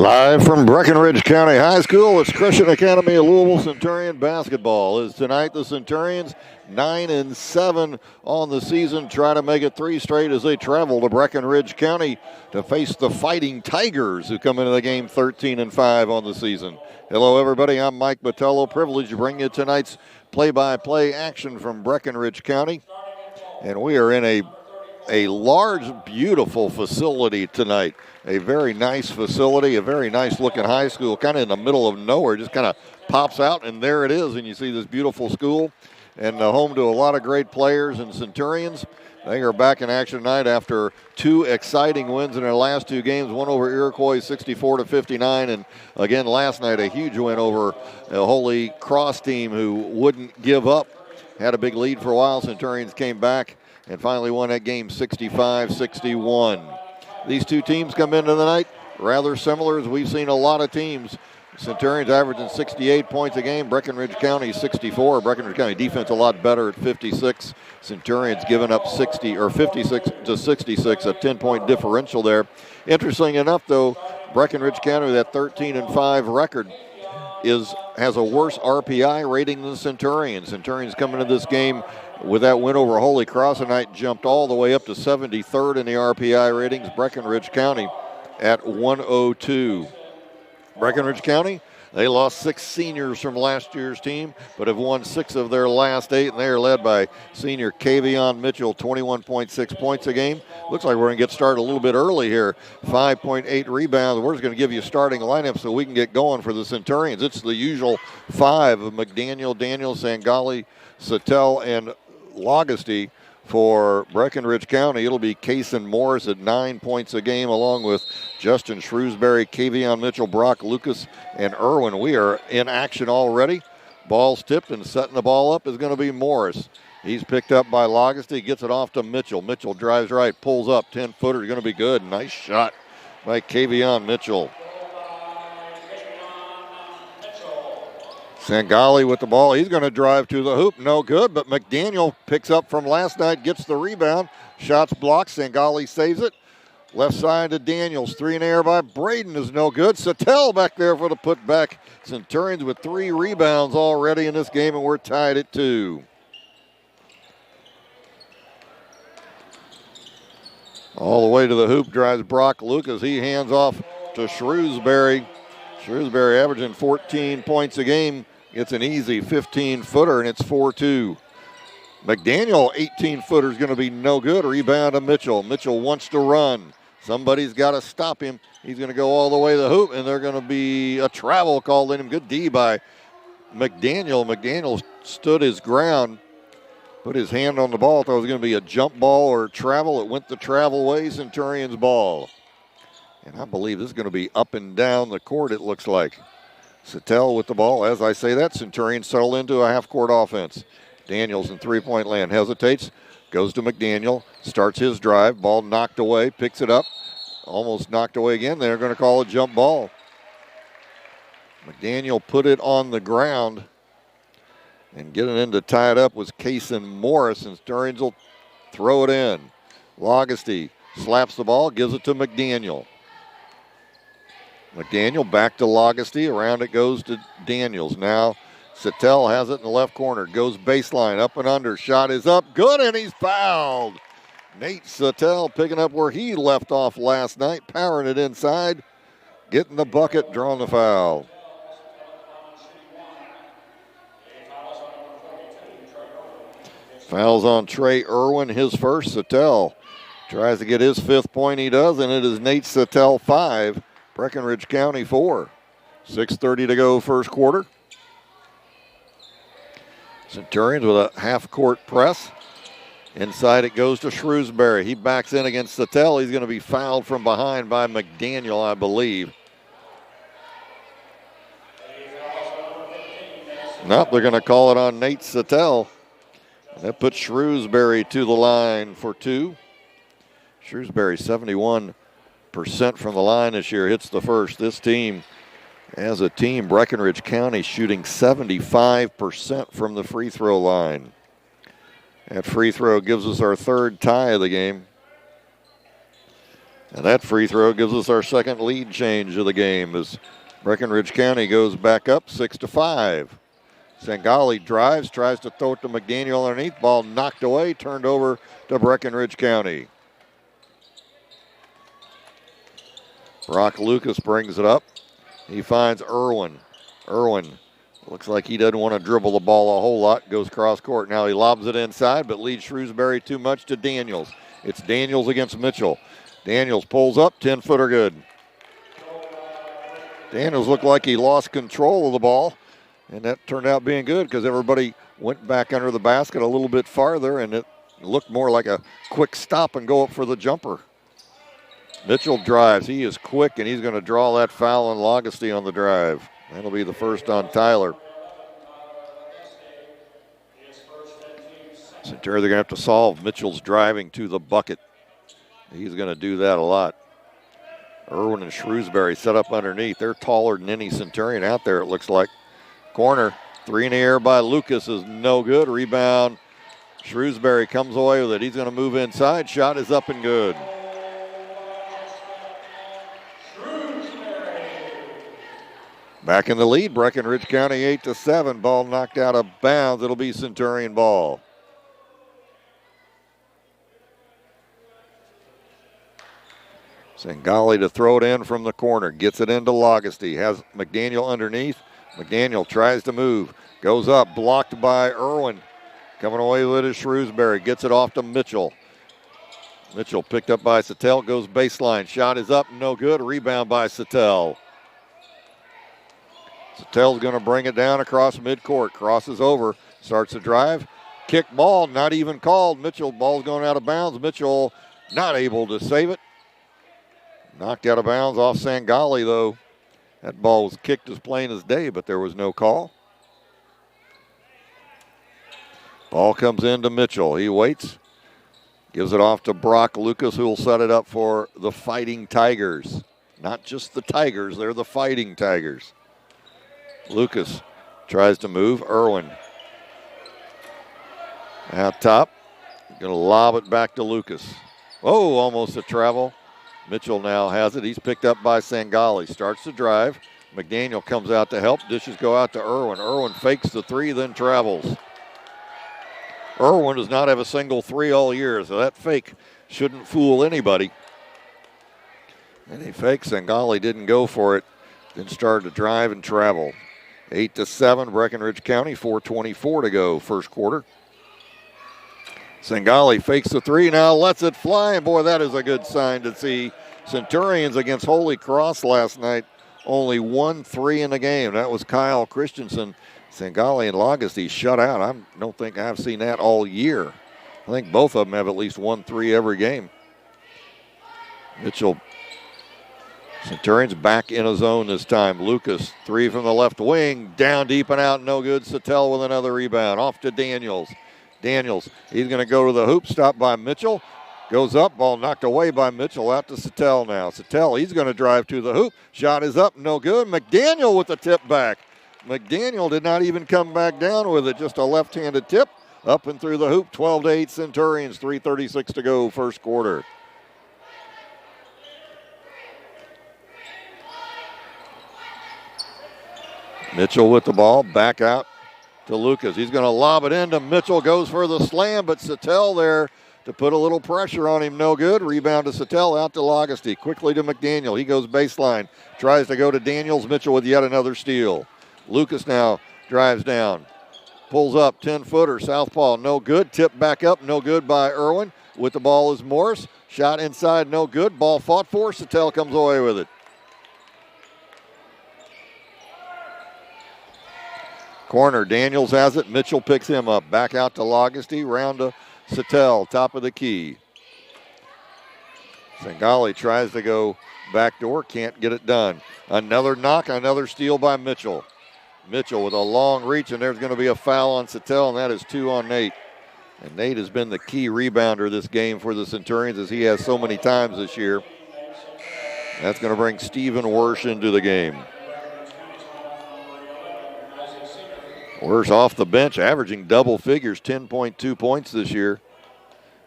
Live from Breckenridge County High School, it's Christian Academy of Louisville Centurion basketball. Is tonight the Centurions 9-7 on the season, try to make it 3 straight as they travel to Breckenridge County to face the Fighting Tigers, who come into the game 13-5 on the season. Hello, everybody. I'm Mike Botello, privileged to bring you tonight's play-by-play action from Breckenridge County, and we are in a large, beautiful facility tonight. A very nice facility, a very nice looking high school, kind of in the middle of nowhere, just kind of pops out, and there it is, and you see this beautiful school, and home to a lot of great players and Centurions. They are back in action tonight after 2 exciting wins in their last 2 games, one over Iroquois 64-59, and again last night a huge win over a Holy Cross team who wouldn't give up. Had a big lead for a while, Centurions came back and finally won that game 65-61. These 2 teams come into the night rather similar, as we've seen a lot of teams. Centurions averaging 68 points a game, Breckenridge County 64. Breckenridge County defense a lot better at 56. Centurions giving up 56 to 66, a 10-point differential there. Interesting enough, though, Breckenridge County, that 13-5 record, has a worse RPI rating than Centurions. Centurions coming into this game with that win over Holy Cross tonight, jumped all the way up to 73rd in the RPI ratings. Breckenridge County at 102. Breckenridge County, they lost 6 seniors from last year's team, but have won 6 of their last 8, and they are led by senior Kavion Mitchell, 21.6 points a game. Looks like we're going to get started a little bit early here. 5.8 rebounds. We're just going to give you a starting lineup so we can get going for the Centurions. It's the usual 5 of McDaniel, Daniel, Sangali, Sattel, and Logisty. For Breckenridge County, it'll be Kason Morris at 9 points a game, along with Justin Shrewsbury, Kavion Mitchell, Brock Lucas, and Irwin. We are in action already. Ball's tipped, and setting the ball up is going to be Morris. He's picked up by Logisty, gets it off to Mitchell. Mitchell drives right, pulls up, 10-footer, going to be good. Nice shot by Kavion Mitchell. Sangali with the ball. He's going to drive to the hoop. No good, but McDaniel picks up from last night, gets the rebound. Shots blocked. Sangali saves it. Left side to Daniels. 3 in the air by Braden is no good. Sattel back there for the putback. Centurions with 3 rebounds already in this game, and we're tied at 2. All the way to the hoop drives Brock Lucas. He hands off to Shrewsbury. Shrewsbury averaging 14 points a game. Gets an easy 15-footer, and it's 4-2. McDaniel, 18-footer, is going to be no good. Rebound to Mitchell. Mitchell wants to run. Somebody's got to stop him. He's going to go all the way to the hoop, and they're going to be a travel called in him. Good D by McDaniel. McDaniel stood his ground, put his hand on the ball. Thought it was going to be a jump ball or travel. It went the travel way. Centurion's ball. And I believe this is going to be up and down the court, it looks like. Sattel with the ball. As I say that, Centurion settle into a half-court offense. Daniels in three-point land. Hesitates. Goes to McDaniel. Starts his drive. Ball knocked away. Picks it up. Almost knocked away again. They're going to call a jump ball. McDaniel put it on the ground. And getting in to tie it up was Kason Morris. And Centurions will throw it in. Logisty slaps the ball. Gives it to McDaniel. McDaniel back to Logisty. Around it goes to Daniels. Now Sattel has it in the left corner. Goes baseline, up and under. Shot is up. Good, and he's fouled. Nate Sattel picking up where he left off last night. Powering it inside. Getting the bucket, drawing the foul. Fouls on Trey Irwin, his first. Sattel tries to get his 5th point. He does, and it is Nate Sattel 5. Breckenridge County 4. 6:30 to go first quarter. Centurions with a half-court press. Inside it goes to Shrewsbury. He backs in against Sattel. He's going to be fouled from behind by McDaniel, I believe. Nope, they're going to call it on Nate Sattel. That puts Shrewsbury to the line for 2. Shrewsbury 71% from the line this year, hits the first. This team, as a team, Breckenridge County shooting 75% from the free throw line. That free throw gives us our 3rd tie of the game. And that free throw gives us our second lead change of the game as Breckenridge County goes back up 6-5. Sangali drives, tries to throw it to McDaniel underneath. Ball knocked away, turned over to Breckenridge County. Brock Lucas brings it up. He finds Irwin. Irwin looks like he doesn't want to dribble the ball a whole lot. Goes cross court. Now he lobs it inside, but leads Shrewsbury too much to Daniels. It's Daniels against Mitchell. Daniels pulls up, 10-footer good. Daniels looked like he lost control of the ball, and that turned out being good because everybody went back under the basket a little bit farther, and it looked more like a quick stop and go up for the jumper. Mitchell drives. He is quick, and he's going to draw that foul on Logosty on the drive. That'll be the first on Tyler. Centurion, they're going to have to solve Mitchell's driving to the bucket. He's going to do that a lot. Irwin and Shrewsbury set up underneath. They're taller than any Centurion out there, it looks like. Corner, three in the air by Lucas is no good. Rebound. Shrewsbury comes away with it. He's going to move inside. Shot is up and good. Back in the lead, Breckenridge County 8-7. Ball knocked out of bounds. It'll be Centurion ball. Sangali to throw it in from the corner. Gets it into Logosty. Has McDaniel underneath. McDaniel tries to move. Goes up. Blocked by Irwin. Coming away with it is Shrewsbury. Gets it off to Mitchell. Mitchell picked up by Sattel. Goes baseline. Shot is up. No good. Rebound by Sattel. Sattel's going to bring it down across midcourt. Crosses over. Starts to drive. Kick ball. Not even called. Mitchell. Ball's going out of bounds. Mitchell not able to save it. Knocked out of bounds off Sangali, though. That ball was kicked as plain as day, but there was no call. Ball comes into Mitchell. He waits. Gives it off to Brock Lucas, who will set it up for the Fighting Tigers. Not just the Tigers, they're the Fighting Tigers. Lucas tries to move. Irwin. Out top. Going to lob it back to Lucas. Oh, almost a travel. Mitchell now has it. He's picked up by Sangali. Starts to drive. McDaniel comes out to help. Dishes go out to Irwin. Irwin fakes the three, then travels. Irwin does not have a single three all year, so that fake shouldn't fool anybody. And he fakes. Sangali didn't go for it. Then started to drive and travel. 8-7, Breckenridge County, 4:24 to go, first quarter. Sangali fakes the three, now lets it fly. And boy, that is a good sign to see. Centurions against Holy Cross last night, only 1-3 in the game. That was Kyle Christensen. Sangali and Logosty shut out. I don't think I've seen that all year. I think both of them have at least 1-3 every game. Mitchell, Centurions back in a zone this time. Lucas, three from the left wing, down deep and out, no good. Sattel with another rebound. Off to Daniels. Daniels, he's going to go to the hoop, stopped by Mitchell. Goes up, ball knocked away by Mitchell, out to Sattel now. Sattel, he's going to drive to the hoop. Shot is up, no good. McDaniel with the tip back. McDaniel did not even come back down with it, just a left-handed tip. Up and through the hoop, 12-8 Centurions, 3:36 to go, first quarter. Mitchell with the ball, back out to Lucas. He's going to lob it into Mitchell, goes for the slam, but Sattel there to put a little pressure on him, no good. Rebound to Sattel, out to Logosty. Quickly to McDaniel. He goes baseline, tries to go to Daniels. Mitchell with yet another steal. Lucas now drives down, pulls up, 10-footer, southpaw, no good. Tip back up, no good by Irwin. With the ball is Morris. Shot inside, no good. Ball fought for. Sattel comes away with it. Corner, Daniels has it. Mitchell picks him up. Back out to Logosty. Round to Sattel, top of the key. Sangali tries to go backdoor. Can't get it done. Another knock, another steal by Mitchell. Mitchell with a long reach, and there's going to be a foul on Sattel, and that is 2 on Nate. And Nate has been the key rebounder this game for the Centurions, as he has so many times this year. That's going to bring Stephen Wersch into the game. Wersch off the bench, averaging double figures, 10.2 points this year.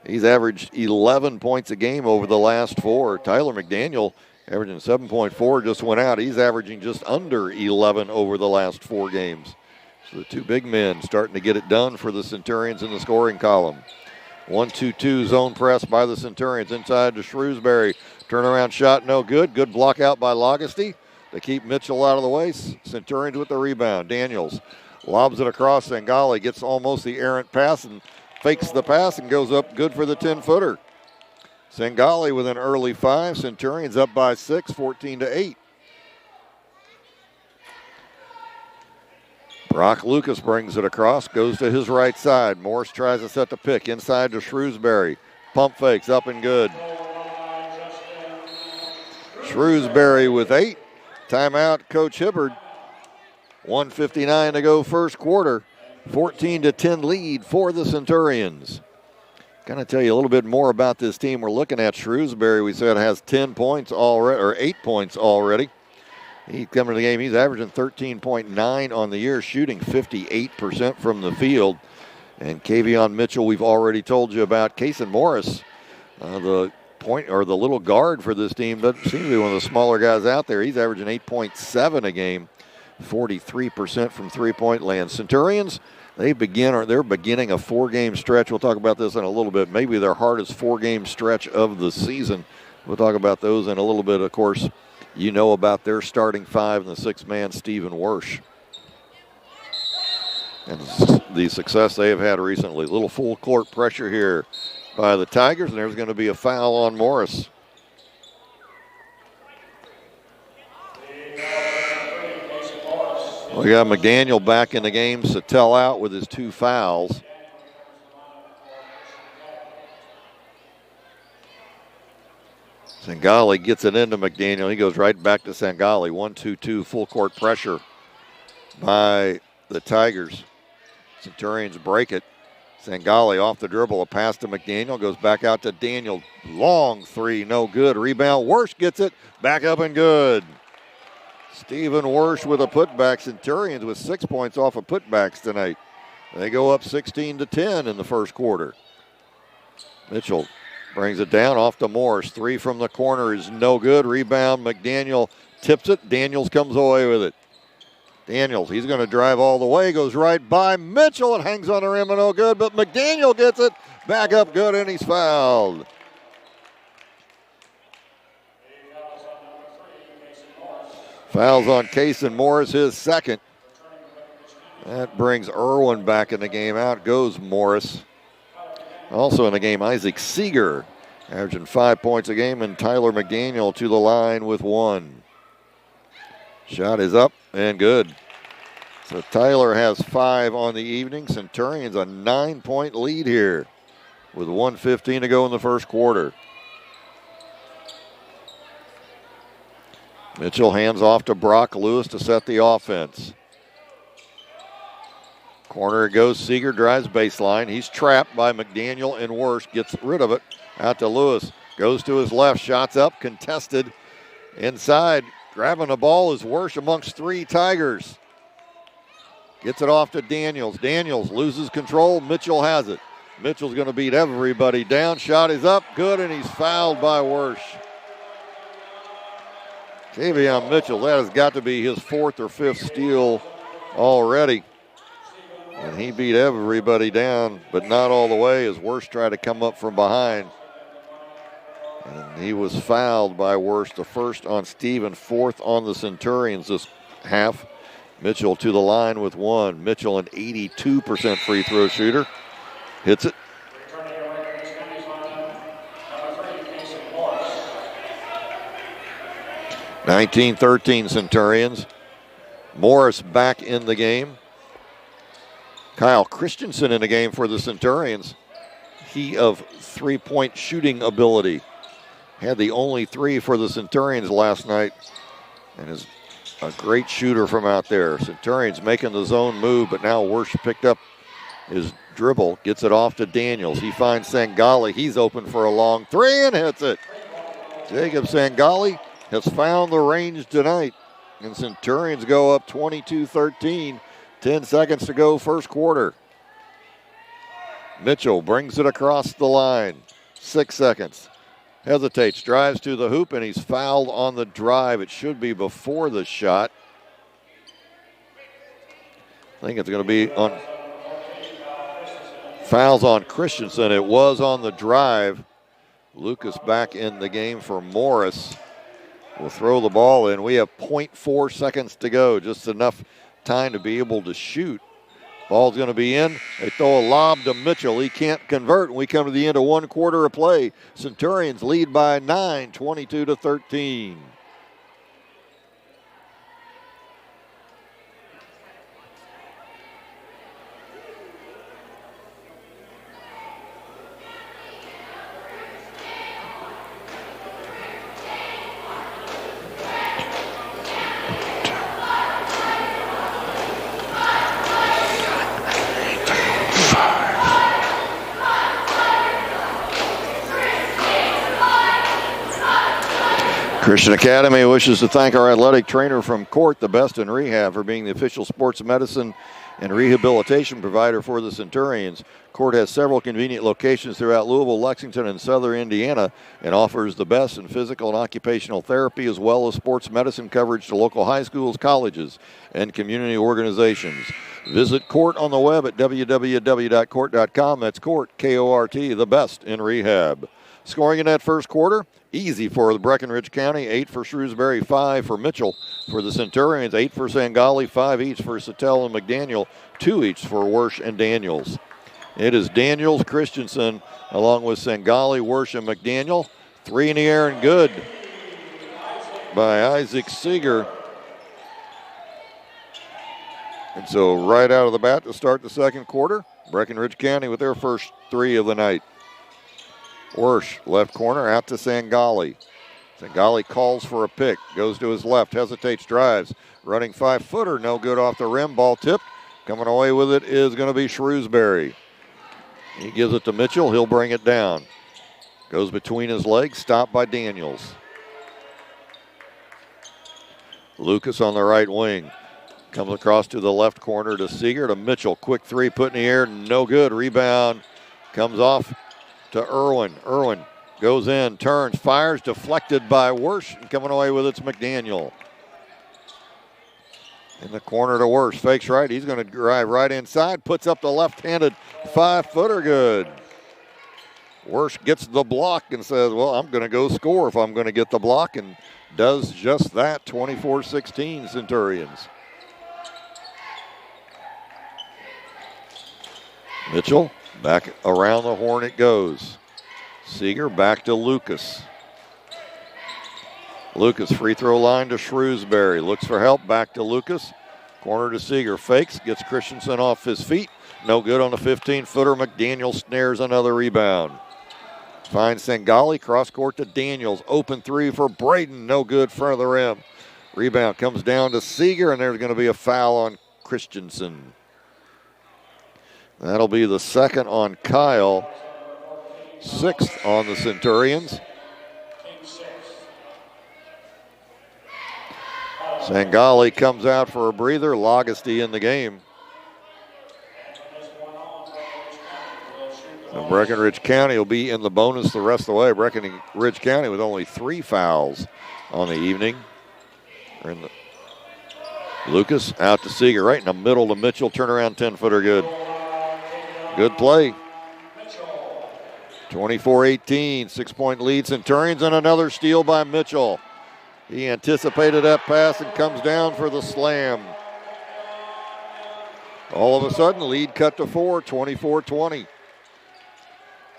He's averaged 11 points a game over the last 4. Tyler McDaniel, averaging 7.4, just went out. He's averaging just under 11 over the last 4 games. So the two big men starting to get it done for the Centurions in the scoring column. 1-2-2 zone press by the Centurions inside to Shrewsbury. Turnaround shot, no good. Good block out by Laugusty to keep Mitchell out of the way. Centurions with the rebound. Daniels lobs it across. Sangali gets almost the errant pass and fakes the pass and goes up good for the 10-footer. Sangali with an early 5. Centurions up by 6, 14-8. Brock Lucas brings it across, goes to his right side. Morris tries to set the pick inside to Shrewsbury. Pump fakes up and good. Shrewsbury with 8. Timeout, Coach Hibbard. 1:59 to go first quarter. 14-10 lead for the Centurions. Going to tell you a little bit more about this team we're looking at. Shrewsbury, we said, has 10 points already, or 8 points already. He's coming to the game. He's averaging 13.9 on the year, shooting 58% from the field. And Kavion Mitchell, we've already told you about. Kason Morris, the point or the little guard for this team, doesn't seem to be one of the smaller guys out there. He's averaging 8.7 a game, 43% from three-point land. Centurions, they're beginning a 4-game stretch. We'll talk about this in a little bit. Maybe their hardest 4-game stretch of the season. We'll talk about those in a little bit, of course. You know about their starting 5 and the 6-man Stephen Wersch. And the success they have had recently. A little full court pressure here by the Tigers, and there's going to be a foul on Morris. We got McDaniel back in the game. Sattel out with his 2 fouls. Sangali gets it into McDaniel. He goes right back to Sangali. 1-2-2 full court pressure by the Tigers. Centurions break it. Sangali off the dribble. A pass to McDaniel. Goes back out to Daniel. Long 3, no good. Rebound. Wersch gets it. Back up and good. Stephen Wersch with a putback. Centurions with 6 points off of putbacks tonight. They go up 16-10 in the first quarter. Mitchell brings it down off to Morris. 3 from the corner is no good. Rebound. McDaniel tips it. Daniels comes away with it. Daniels, he's going to drive all the way. Goes right by Mitchell. It hangs on the rim and no good. But McDaniel gets it. Back up good and he's fouled. Fouls on Kason Morris, his second. That brings Irwin back in the game. Out goes Morris. Also in the game, Isaac Seeger, averaging 5 points a game, and Tyler McDaniel to the line with 1. Shot is up and good. So Tyler has 5 on the evening. Centurions a 9-point lead here with 1:15 to go in the first quarter. Mitchell hands off to Brock Lewis to set the offense. Corner it goes. Seeger drives baseline. He's trapped by McDaniel and Wersch. Gets rid of it. Out to Lewis. Goes to his left. Shots up. Contested. Inside. Grabbing the ball is Wersch amongst 3 Tigers. Gets it off to Daniels. Daniels loses control. Mitchell has it. Mitchell's going to beat everybody down. Shot is up. Good, and he's fouled by Wersch. Kavion Mitchell, that has got to be his 4th or 5th steal already. And he beat everybody down, but not all the way as Wersch tried to come up from behind. And he was fouled by Wersch, the first on Steven, 4th on the Centurions this half. Mitchell to the line with 1. Mitchell, an 82% free throw shooter. Hits it. (19-13) Centurions. Morris back in the game. Kyle Christensen in the game for the Centurions. He of 3-point shooting ability. Had the only 3 for the Centurions last night and is a great shooter from out there. Centurions making the zone move, but now Wersch picked up his dribble. Gets it off to Daniels. He finds Sangali. He's open for a long 3 and hits it. Jacob Sangali has found the range tonight. And Centurions go up 22-13. 10 seconds to go first quarter. Mitchell brings it across the line. 6 seconds. Hesitates, drives to the hoop, and he's fouled on the drive. It should be before the shot. I think it's going to be on fouls on Christensen. It was on the drive. Lucas back in the game for Morris. Will throw the ball in. We have 0.4 seconds to go, just enough time to be able to shoot. Ball's going to be in. They throw a lob to Mitchell. He can't convert, and we come to the end of 1 quarter of play. Centurions lead by 9, 22-13. Christian Academy wishes to thank our athletic trainer from Court, the best in rehab, for being the official sports medicine and rehabilitation provider for the Centurions. Court has several convenient locations throughout Louisville, Lexington, and southern Indiana, and offers the best in physical and occupational therapy as well as sports medicine coverage to local high schools, colleges, and community organizations. Visit Court on the web at www.court.com. That's Court, K-O-R-T, the best in rehab. Scoring in that first quarter, easy for the Breckinridge County, 8 for Shrewsbury, 5 for Mitchell. For the Centurions, 8 for Sangali, 5 each for Sattel and McDaniel, 2 each for Wersch and Daniels. It is Daniels, Christensen, along with Sangali, Wersch, and McDaniel. 3 in the air and good by Isaac Seeger. And so right out of the bat to start the second quarter, Breckinridge County with their first 3 of the night. Wersch, left corner, out to Sangali. Sangali calls for a pick, goes to his left, hesitates, drives. Running 5-footer, no good off the rim, ball tipped. Coming away with it is going to be Shrewsbury. He gives it to Mitchell, he'll bring it down. Goes between his legs, stopped by Daniels. Lucas on the right wing. Comes across to the left corner to Seeger, to Mitchell. Quick 3 put in the air, no good. Rebound comes off to Irwin. Irwin goes in, turns, fires, deflected by Wersch, and coming away with it's McDaniel. In the corner to Wersch, fakes right, he's going to drive right inside, puts up the left-handed 5-footer, good. Wersch gets the block and says, well, I'm going to go score if I'm going to get the block, and does just that, 24-16 Centurions. Mitchell. Back around the horn it goes. Seeger back to Lucas. Lucas free throw line to Shrewsbury. Looks for help, back to Lucas. Corner to Seeger, fakes, gets Christensen off his feet. No good on the 15-footer. McDaniel snares another rebound. Finds Sangali, cross court to Daniels. Open 3 for Braden, no good, front of the rim. Rebound comes down to Seeger, and there's going to be a foul on Christensen. That'll be the second on Kyle, 6th on the Centurions. Sangali comes out for a breather. Logisty in the game. So Breckinridge County will be in the bonus the rest of the way. Breckinridge County with only 3 fouls on the evening. Lucas out to Seeger, right in the middle to Mitchell. Turnaround 10-footer, good. Good play. 24-18, 6-point lead. Centurions, and another steal by Mitchell. He anticipated that pass and comes down for the slam. All of a sudden, lead cut to 4, 24-20.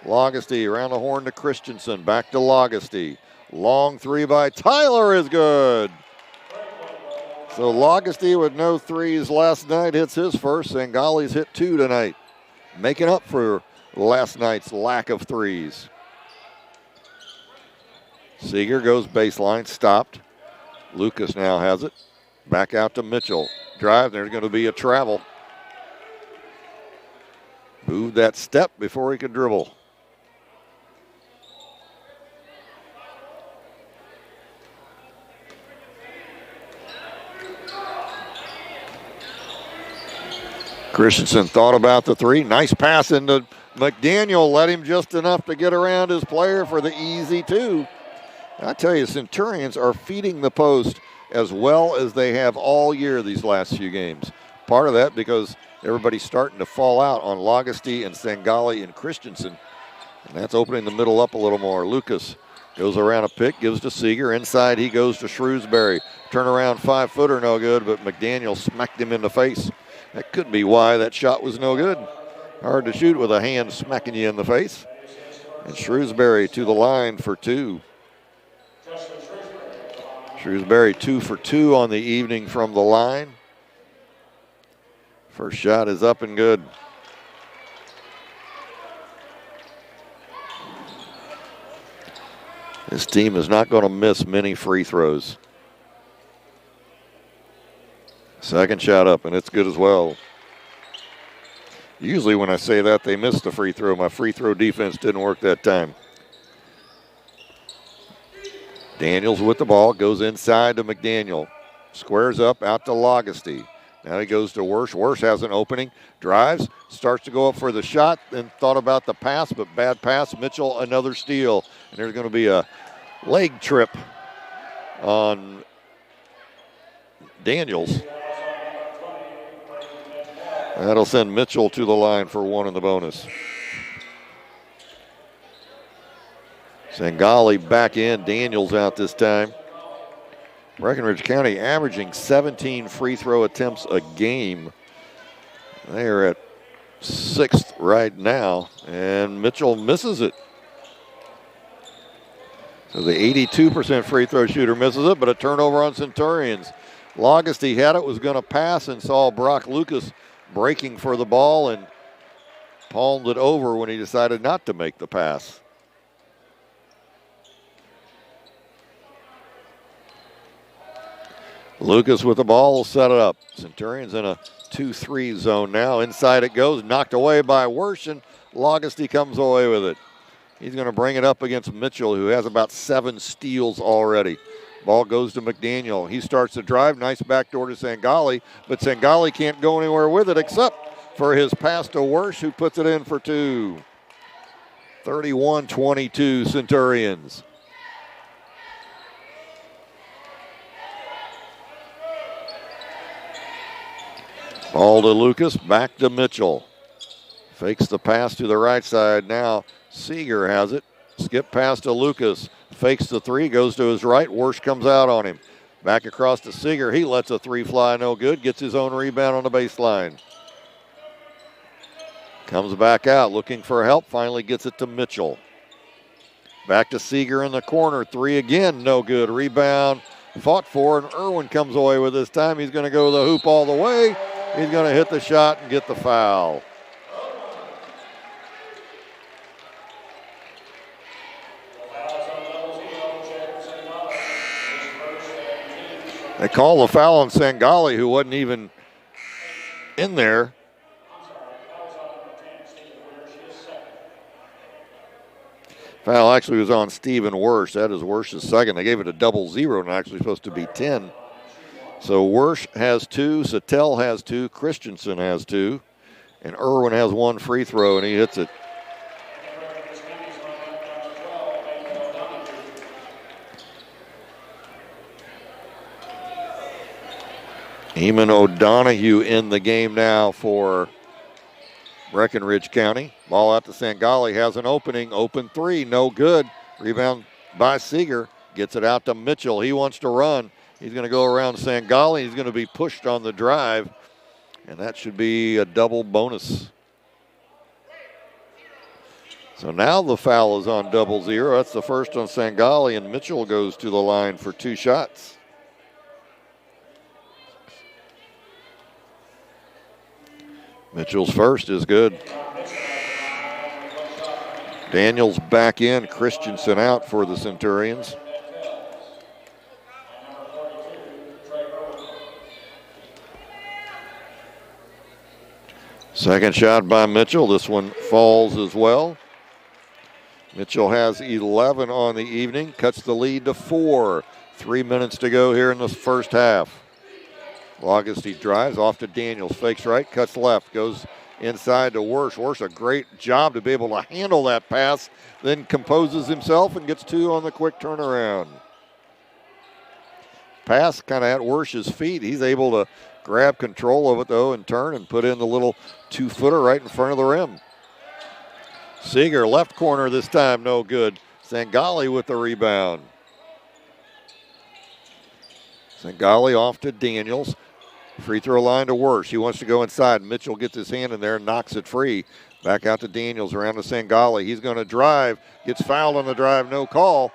Logisty around the horn to Christensen. Back to Logisty. Long 3 by Tyler is good. So Logisty with no threes last night hits his first. Sangali's hit 2 tonight, making up for last night's lack of threes. Seeger goes baseline, stopped. Lucas now has it. Back out to Mitchell. Drive, there's going to be a travel. Moved that step before he could dribble. Christensen thought about the three. Nice pass into McDaniel. Let him just enough to get around his player for the easy two. I tell you, Centurions are feeding the post as well as they have all year these last few games. Part of that because everybody's starting to fall out on Lagosty and Sangali and Christensen. And that's opening the middle up a little more. Lucas goes around a pick, gives to Seeger. Inside he goes to Shrewsbury. Turnaround 5-footer, no good, but McDaniel smacked him in the face. That could be why that shot was no good. Hard to shoot with a hand smacking you in the face. And Shrewsbury to the line for two. Shrewsbury 2 for 2 on the evening from the line. First shot is up and good. This team is not going to miss many free throws. Second shot up, and it's good as well. Usually when I say that, they miss the free throw. My free throw defense didn't work that time. Daniels with the ball, goes inside to McDaniel. Squares up, out to Lagosty. Now he goes to Wersch. Wersch has an opening, drives, starts to go up for the shot, then thought about the pass, but bad pass. Mitchell, another steal. And there's going to be a leg trip on Daniels. That'll send Mitchell to the line for one in the bonus. Sangali back in, Daniels out this time. Breckenridge County averaging 17 free throw attempts a game. They are at 6th right now, and Mitchell misses it. So the 82% free throw shooter misses it, but a turnover on Centurions. Lagosty had it, was going to pass, and saw Brock Lucas breaking for the ball and palmed it over when he decided not to make the pass. Lucas with the ball will set it up. Centurions in a 2-3 zone now. Inside it goes, knocked away by Wersch, and Lagosty comes away with it. He's going to bring it up against Mitchell, who has about 7 steals already. Ball goes to McDaniel. He starts to drive. Nice backdoor to Sangali, but Sangali can't go anywhere with it except for his pass to Wersch, who puts it in for 2. 31-22 Centurions. Ball to Lucas, back to Mitchell. Fakes the pass to the right side. Now Seeger has it. Skip pass to Lucas. Fakes the three, goes to his right. Wersch comes out on him. Back across to Seeger. He lets a three fly, no good. Gets his own rebound on the baseline. Comes back out looking for help. Finally gets it to Mitchell. Back to Seeger in the corner. Three again, no good. Rebound fought for, and Irwin comes away with this time. He's going to go to the hoop all the way. He's going to hit the shot and get the foul. They call the foul on Sangali, who wasn't even in there. Foul actually was on Steven Wersch. That is Wersch's second. They gave it a 0-0 and actually supposed to be 10. So Wersch has 2, Sattel has 2, Christensen has 2, and Irwin has 1 free throw, and he hits it. Eamon O'Donohue in the game now for Breckenridge County. Ball out to Sangali, has an opening, open three, no good. Rebound by Seeger, gets it out to Mitchell. He wants to run. He's going to go around Sangali. He's going to be pushed on the drive, and that should be a double bonus. So now the foul is on 0-0. That's the first on Sangali, and Mitchell goes to the line for 2 shots. Mitchell's first is good. Daniels back in, Christensen out for the Centurions. Second shot by Mitchell. This one falls as well. Mitchell has 11 on the evening, cuts the lead to 4. 3 minutes to go here in the first half. Augusty drives off to Daniels, fakes right, cuts left, goes inside to Wersch. Wersch, a great job to be able to handle that pass, then composes himself and gets 2 on the quick turnaround. Pass kind of at Wersch's feet. He's able to grab control of it, though, and turn and put in the little 2-footer right in front of the rim. Seeger, left corner this time, no good. Sangali with the rebound. Sangali off to Daniels. Free throw line to Wersch. He wants to go inside. Mitchell gets his hand in there and knocks it free. Back out to Daniels, around to Sangali. He's going to drive. Gets fouled on the drive, no call.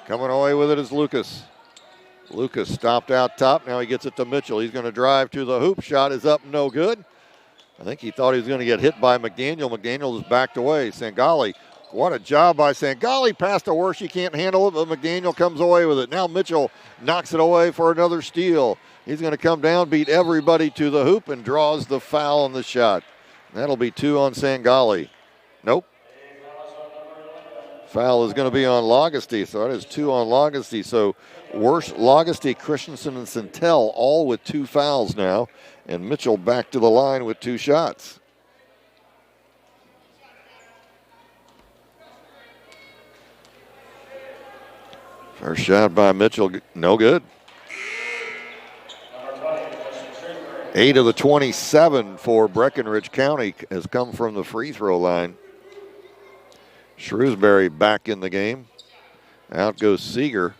Coming away with it is Lucas. Lucas stopped out top. Now he gets it to Mitchell. He's going to drive to the hoop. Shot is up, no good. I think he thought he was going to get hit by McDaniel. McDaniel is backed away. Sangali, what a job by Sangali. Pass to Wersch. He can't handle it, but McDaniel comes away with it. Now Mitchell knocks it away for another steal. He's going to come down, beat everybody to the hoop, and draws the foul on the shot. That'll be 2 on Sangali. Nope. Foul is going to be on Logusty, so that is 2 on Logusty. So Wersch, Logusty, Christensen, and Centel all with 2 fouls now, and Mitchell back to the line with 2 shots. First shot by Mitchell, no good. 8 of the 27 for Breckenridge County has come from the free throw line. Shrewsbury back in the game. Out goes Seeger.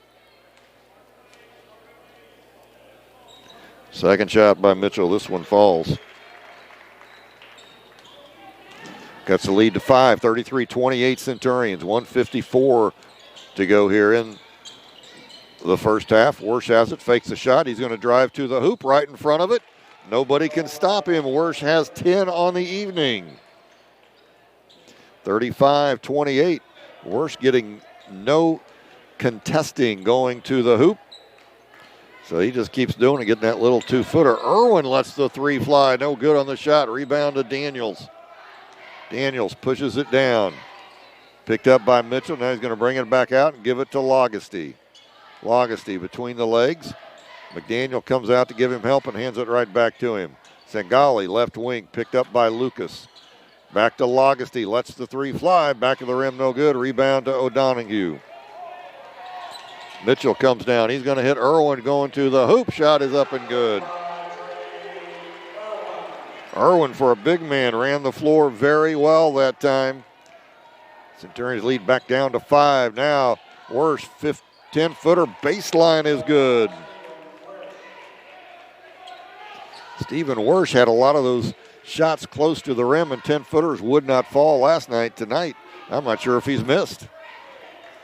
Second shot by Mitchell. This one falls. Cuts the lead to 5. 33-28 Centurions. 1:54 to go here in the first half. Wersch has it. Fakes the shot. He's going to drive to the hoop right in front of it. Nobody can stop him. Wersch has 10 on the evening. 35-28. Wersch getting no contesting going to the hoop. So he just keeps doing it, getting that little 2-footer. Irwin lets the 3 fly. No good on the shot. Rebound to Daniels. Daniels pushes it down. Picked up by Mitchell. Now he's going to bring it back out and give it to Logusty. Logusty between the legs. McDaniel comes out to give him help and hands it right back to him. Sangali, left wing, picked up by Lucas. Back to Logusty, lets the 3 fly. Back of the rim, no good. Rebound to O'Donoghue. Mitchell comes down. He's going to hit Irwin going to the hoop. Shot is up and good. Irwin, for a big man, ran the floor very well that time. Centurions lead back down to 5. Now, Wersch, 10-footer baseline is good. Stephen Wersch had a lot of those shots close to the rim, and 10-footers would not fall last night. Tonight, I'm not sure if he's missed.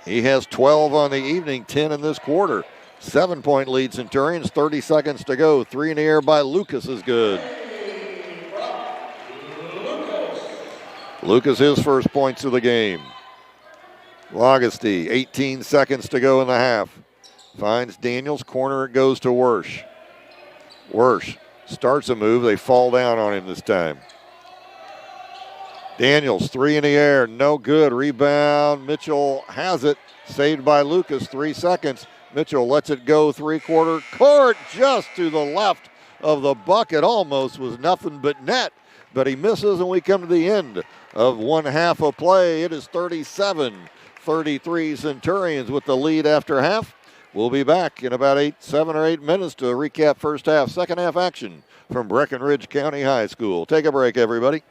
He has 12 on the evening, 10 in this quarter. 7-point lead Centurions, 30 seconds to go. 3 in the air by Lucas is good. Lucas, his first points of the game. Logusty, 18 seconds to go in the half. Finds Daniels, corner it goes to Wersch. Wersch starts a move, they fall down on him this time. Daniels, 3 in the air, no good. Rebound, Mitchell has it, saved by Lucas, 3 seconds. Mitchell lets it go 3/4 court, just to the left of the bucket. Almost was nothing but net, but he misses, and we come to the end of one half of play. It is 37-33 Centurions with the lead after half. We'll be back in about 7 or 8 minutes to recap first half. Second half action from Breckenridge County High School. Take a break, everybody.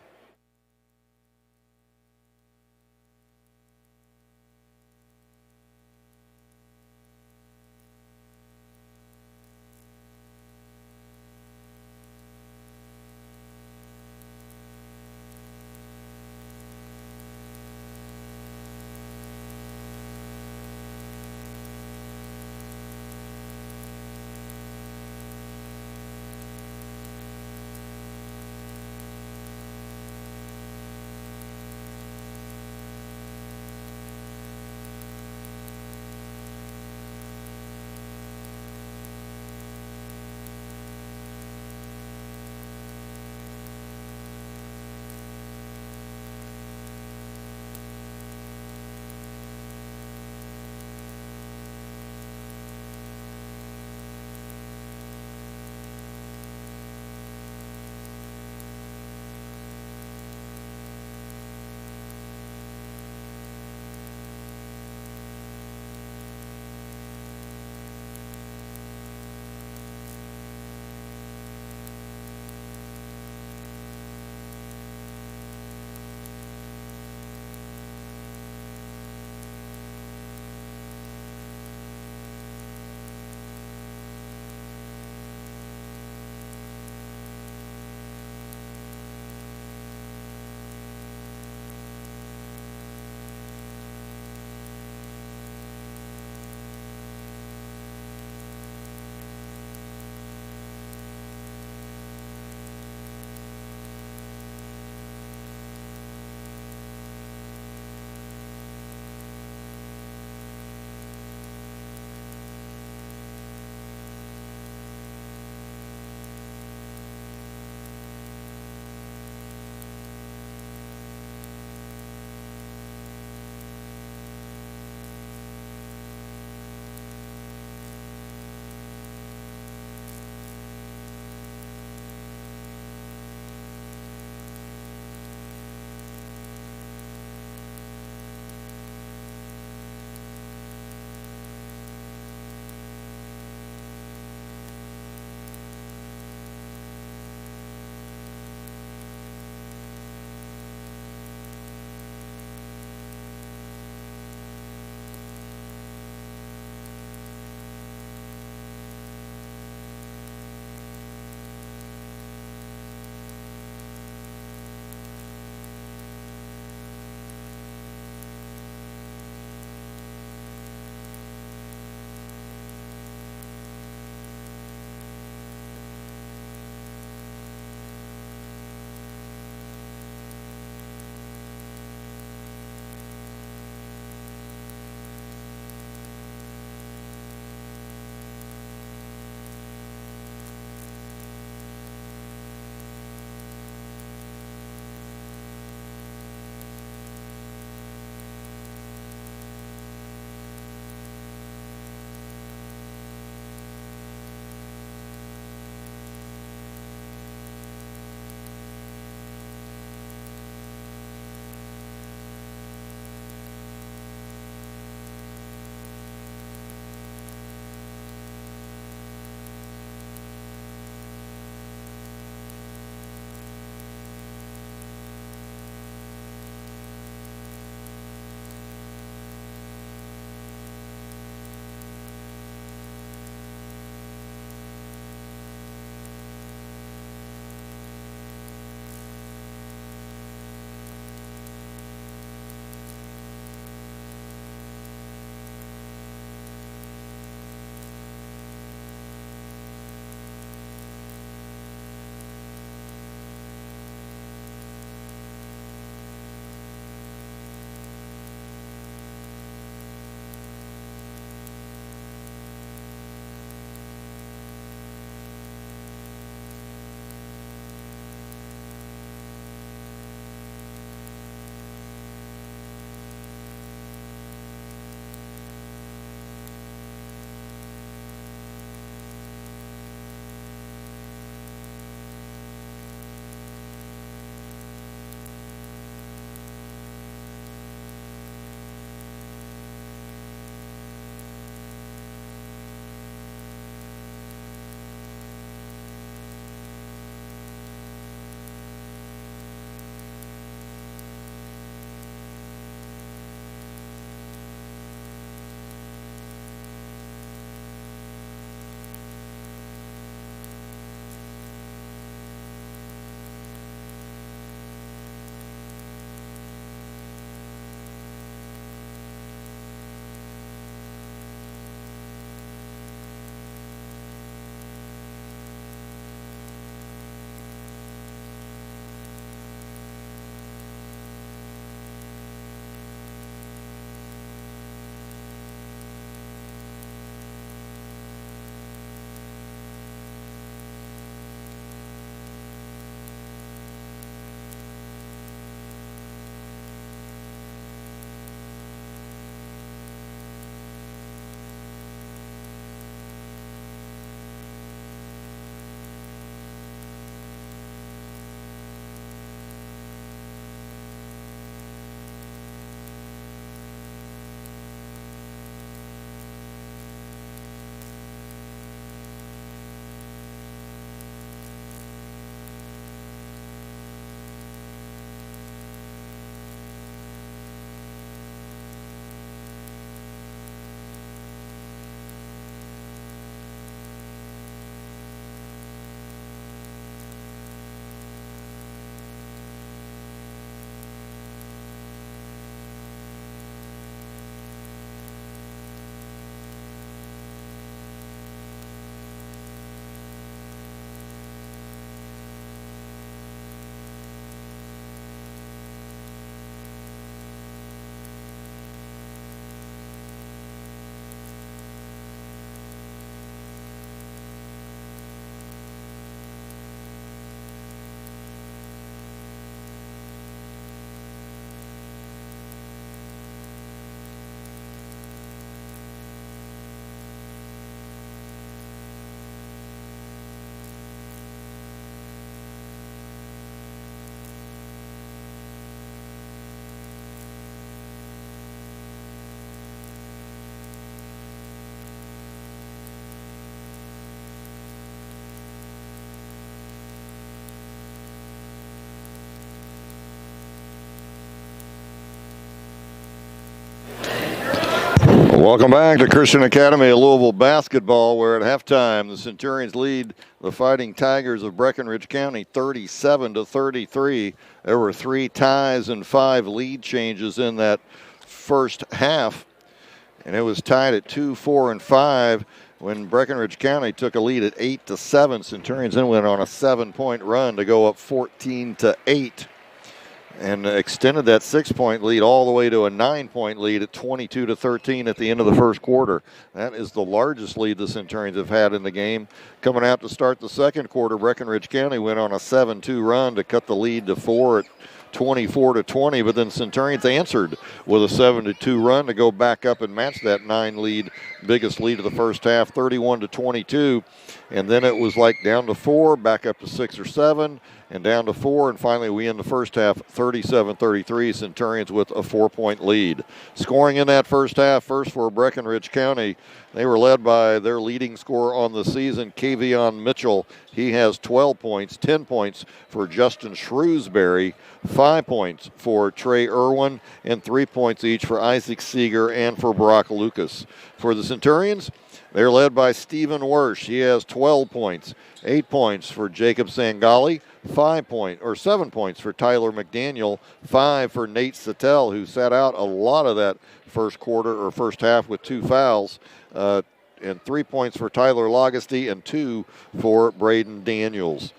Welcome back to Christian Academy of Louisville basketball, where at halftime the Centurions lead the Fighting Tigers of Breckinridge County 37-33. There were 3 ties and 5 lead changes in that first half, and it was tied at 2, 4, and 5 when Breckinridge County took a lead at 8-7. Centurions then went on a 7-point run to go up 14-8. And extended that 6-point lead all the way to a 9-point lead at 22-13 at the end of the first quarter. That is the largest lead the Centurions have had in the game. Coming out to start the second quarter, Breckinridge County went on a 7-2 run to cut the lead to 4 at 24-20, but then Centurions answered with a 7-2 run to go back up and match that 9 lead, biggest lead of the first half, 31-22. And then it was like down to 4, back up to 6 or 7, and down to 4, and finally we end the first half 37-33, Centurions with a 4-point lead. Scoring in that first half, first for Breckinridge County, they were led by their leading scorer on the season, Kavion Mitchell. He has 12 points, 10 points for Justin Shrewsbury, 5 points for Trey Irwin, and 3 points each for Isaac Seeger and for Brock Lucas. For the Centurions, they're led by Stephen Wersch. He has 12 points, 8 points for Jacob Sangali, 7 points for Tyler McDaniel, 5 for Nate Sattel, who sat out a lot of that first quarter or first half with 2 fouls, and 3 points for Tyler Logisty and 2 for Braden Daniels.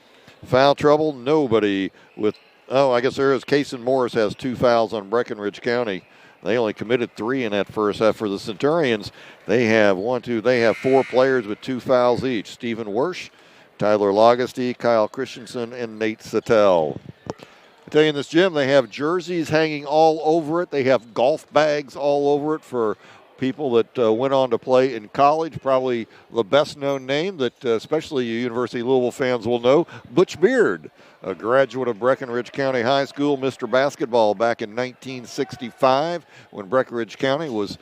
Foul trouble, nobody with, I guess there is. Kason Morris has 2 fouls on Breckinridge County. They only committed 3 in that first half. For the Centurions, they have 4 players with 2 fouls each. Stephen Wersch, Tyler Logisty, Kyle Christensen, and Nate Sattel. I tell you, in this gym, they have jerseys hanging all over it. They have golf bags all over it for people that went on to play in college. Probably the best-known name that especially you University of Louisville fans will know, Butch Beard, a graduate of Breckinridge County High School, Mr. Basketball back in 1965 when Breckinridge County was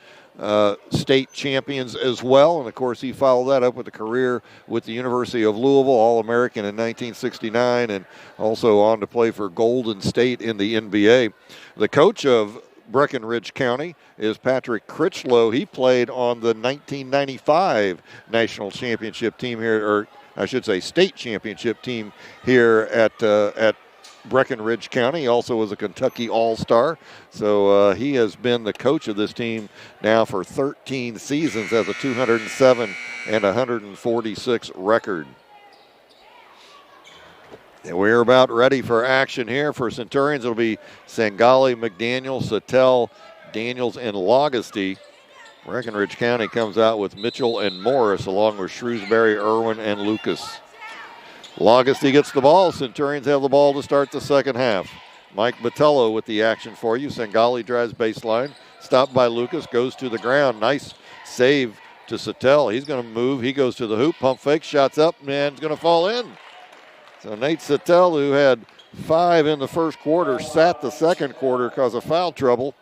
state champions as well. And, of course, he followed that up with a career with the University of Louisville, All-American in 1969, and also on to play for Golden State in the NBA. The coach of Breckinridge County is Patrick Critchlow. He played on the 1995 national championship team here, or I should say state championship team here at Breckinridge County. He also was a Kentucky All-Star. So he has been the coach of this team now for 13 seasons, has a 207 and 146 record. And we're about ready for action here. For Centurions, it'll be Sangali, McDaniel, Sattel, Daniels, and Logisty. Breckinridge County comes out with Mitchell and Morris, along with Shrewsbury, Irwin, and Lucas. Logisty gets the ball. Centurions have the ball to start the second half. Mike Botello with the action for you. Sangali drives baseline. Stopped by Lucas, goes to the ground. Nice save to Sattel. He's going to move. He goes to the hoop. Pump fake, shots up, and it's going to fall in. So Nate Sattel, who had 5 in the first quarter, sat the second quarter because of foul trouble.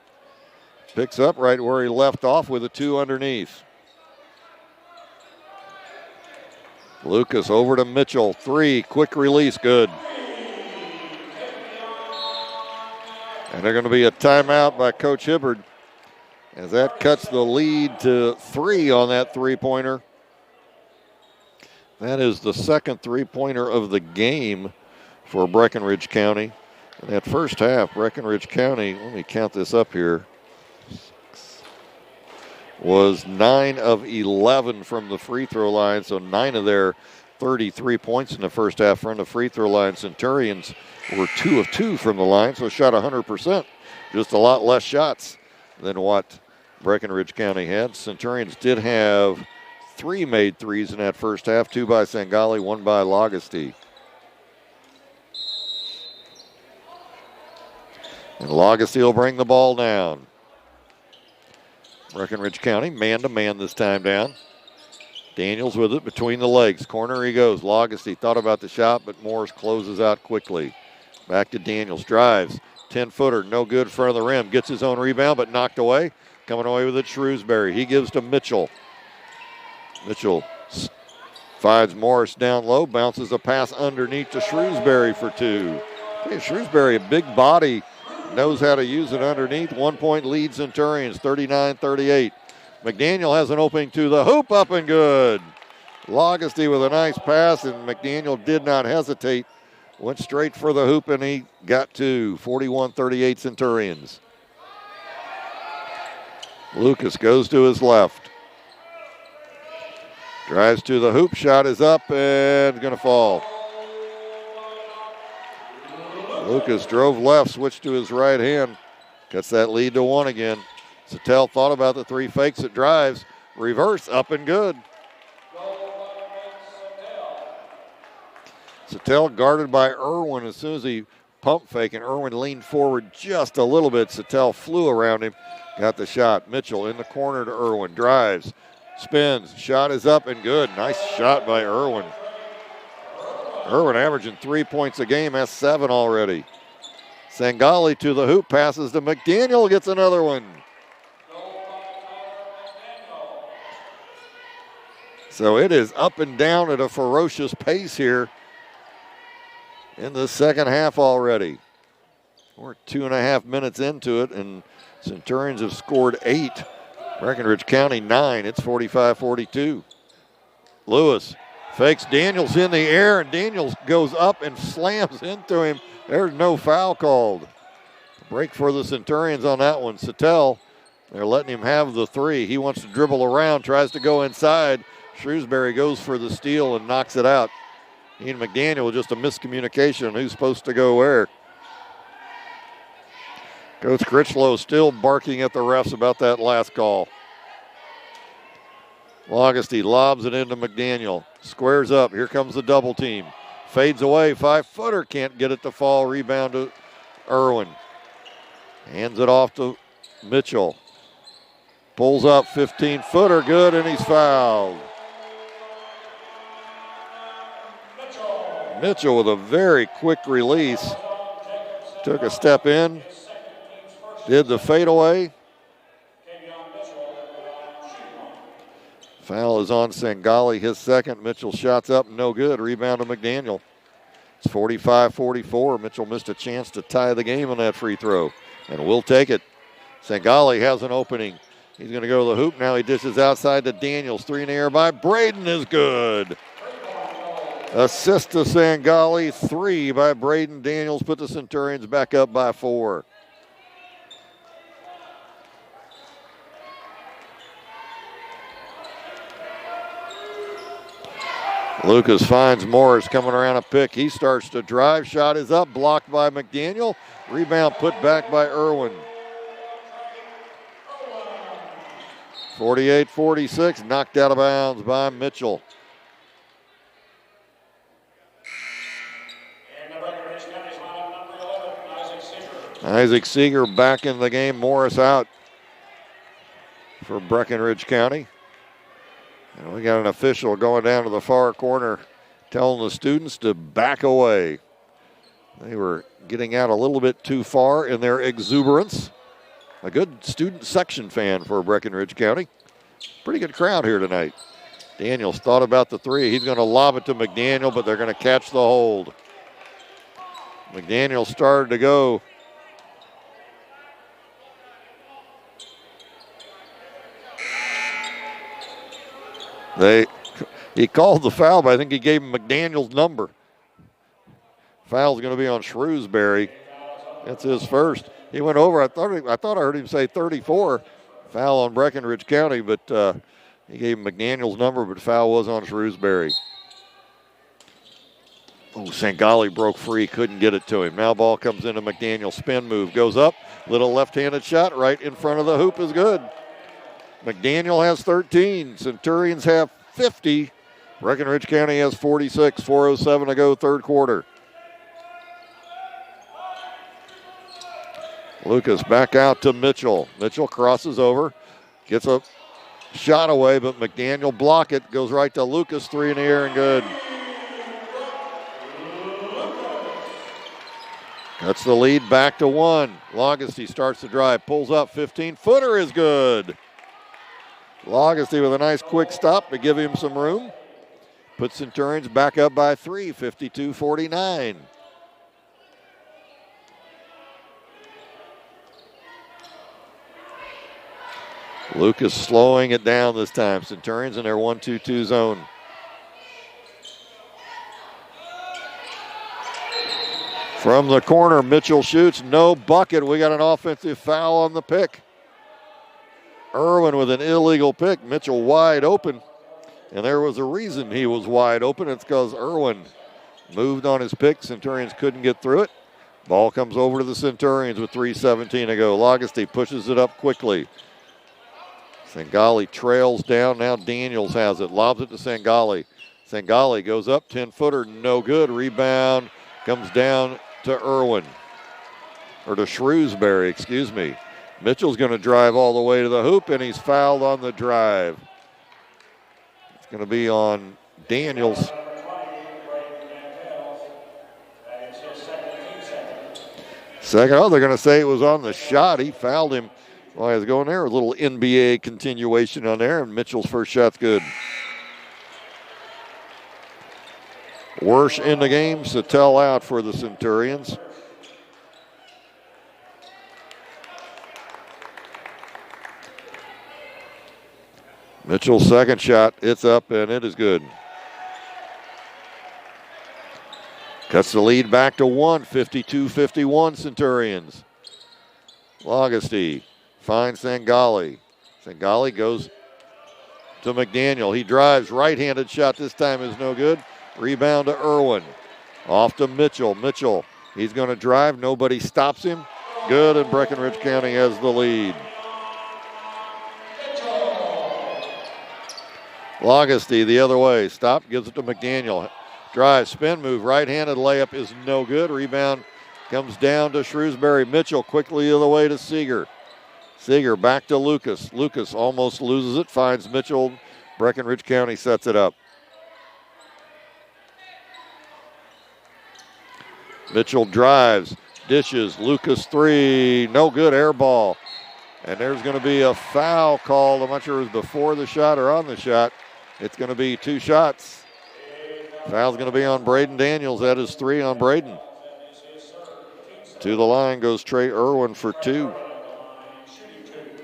Picks up right where he left off with a 2 underneath. Lucas over to Mitchell. 3, quick release, good. And they're going to be a timeout by Coach Hibbard, as that cuts the lead to 3 on that three-pointer. That is the second three-pointer of the game for Breckinridge County. In that first half, Breckinridge County, let me count this up here, was 9 of 11 from the free throw line, so 9 of their 33 points in the first half from the free throw line. Centurions were 2 of 2 from the line, so shot 100%. Just a lot less shots than what Breckinridge County had. Centurions did have 3 made threes in that first half, 2 by Sangali, 1 by Logisty. And Logisty will bring the ball down. Breckinridge County, man-to-man this time down. Daniels with it between the legs. Corner he goes. Logisty thought about the shot, but Morris closes out quickly. Back to Daniels. Drives. 10-footer. No good in front of the rim. Gets his own rebound, but knocked away. Coming away with it, Shrewsbury. He gives to Mitchell. Mitchell finds Morris down low. Bounces a pass underneath to Shrewsbury for 2. Hey, Shrewsbury, a big body, knows how to use it underneath. 1-point lead Centurions, 39-38. McDaniel has an opening to the hoop, up and good. Logisty with a nice pass, and McDaniel did not hesitate. Went straight for the hoop, and he got two. 41-38 Centurions. Lucas goes to his left. Drives to the hoop, shot is up and going to fall. Lucas drove left, switched to his right hand. Cuts that lead to one again. Sattel thought about the three fakes, it drives. Reverse, up and good. Sattel guarded by Irwin. As soon as he pump fake and Irwin leaned forward just a little bit, Sattel flew around him, got the shot. Mitchell in the corner to Irwin, drives, spins, shot is up and good. Nice shot by Irwin. Irwin averaging 3 points a game, has 7 already. Sangali to the hoop, passes to McDaniel, gets another one. So it is up and down at a ferocious pace here in the second half already. We're 2.5 minutes into it, and Centurions have scored 8. Breckenridge County 9. It's 45-42. Lewis fakes Daniels in the air, and Daniels goes up and slams into him. There's no foul called. Break for the Centurions on that one. Sattel, they're letting him have the three. He wants to dribble around, tries to go inside. Shrewsbury goes for the steal and knocks it out. Ian McDaniel, just a miscommunication on who's supposed to go where. Coach Critchlow still barking at the refs about that last call. Logisty lobs it into McDaniel. Squares up. Here comes the double team. Fades away. 5-footer. Can't get it to fall. Rebound to Irwin. Hands it off to Mitchell. Pulls up. 15-footer. Good, and he's fouled. Mitchell with a very quick release. Took a step in. Did the fadeaway. Foul is on Sangali, his second. Mitchell shots up, no good. Rebound to McDaniel. It's 45-44. Mitchell missed a chance to tie the game on that free throw, and we'll take it. Sangali has an opening. He's going to go to the hoop now. He dishes outside to Daniels. 3 in the air by Braden is good. Assist to Sangali. 3 by Braden. Daniels put the Centurions back up by 4. Lucas finds Morris coming around a pick. He starts to drive. Shot is up. Blocked by McDaniel. Rebound put back by Irwin. 48-46. Knocked out of bounds by Mitchell. Isaac Seeger back in the game. Morris out for Breckenridge County. And we got an official going down to the far corner telling the students to back away. They were getting out a little bit too far in their exuberance. A good student section fan for Breckenridge County. Pretty good crowd here tonight. Daniels thought about the three. He's going to lob it to McDaniel, but they're going to catch the hold. McDaniel started to go. He called the foul, but I think he gave him McDaniel's number. Foul's going to be on Shrewsbury. That's his first. He went over. I thought I heard him say 34. Foul on Breckenridge County, but he gave him McDaniel's number, but foul was on Shrewsbury. Oh, Sangali broke free, couldn't get it to him. Now ball comes into McDaniel. Spin move, goes up. Little left-handed shot right in front of the hoop is good. McDaniel has 13. Centurions have 50. Breckenridge County has 46. 4:07 to go, third quarter. Lucas back out to Mitchell. Mitchell crosses over, gets a shot away, but McDaniel block it. Goes right to Lucas. 3 in the air and good. That's the lead back to 1. Logisty starts to drive, pulls up. 15-footer is good. Logisty with a nice quick stop to give him some room. Puts Centurions back up by 3, 52-49. Lucas slowing it down this time. Centurions in their 1-2-2 zone. From the corner, Mitchell shoots. No bucket. We got an offensive foul on the pick. Irwin with an illegal pick. Mitchell wide open. And there was a reason he was wide open. It's because Irwin moved on his pick. Centurions couldn't get through it. Ball comes over to the Centurions with 3:17 to go. Logosty pushes it up quickly. Sangali trails down. Now Daniels has it. Lobs it to Sangali. Sangali goes up. 10-footer. No good. Rebound comes down to Irwin. Or to Shrewsbury, excuse me. Mitchell's going to drive all the way to the hoop, and he's fouled on the drive. It's going to be on Daniels. Second, they're going to say it was on the shot. He fouled him while he was going there. A little NBA continuation on there, and Mitchell's first shot's good. Wersch in the game, Sattel out for the Centurions. Mitchell's second shot, it's up and it is good. Cuts the lead back to 1, 52-51 Centurions. Logosty finds Sangali. Sangali goes to McDaniel. He drives, right-handed shot this time is no good. Rebound to Irwin. Off to Mitchell. Mitchell, he's going to drive. Nobody stops him. Good, and Breckinridge County has the lead. Logosty the other way. Stop, gives it to McDaniel. Drive, spin move, right-handed layup is no good. Rebound comes down to Shrewsbury. Mitchell quickly the other way to Seeger. Seeger back to Lucas. Lucas almost loses it, finds Mitchell. Breckinridge County sets it up. Mitchell drives, dishes, Lucas three, no good, air ball. And there's going to be a foul called. I'm not sure it was before the shot or on the shot. It's going to be 2 shots. Foul's going to be on Braden Daniels. That is 3 on Braden. To the line goes Trey Irwin for 2.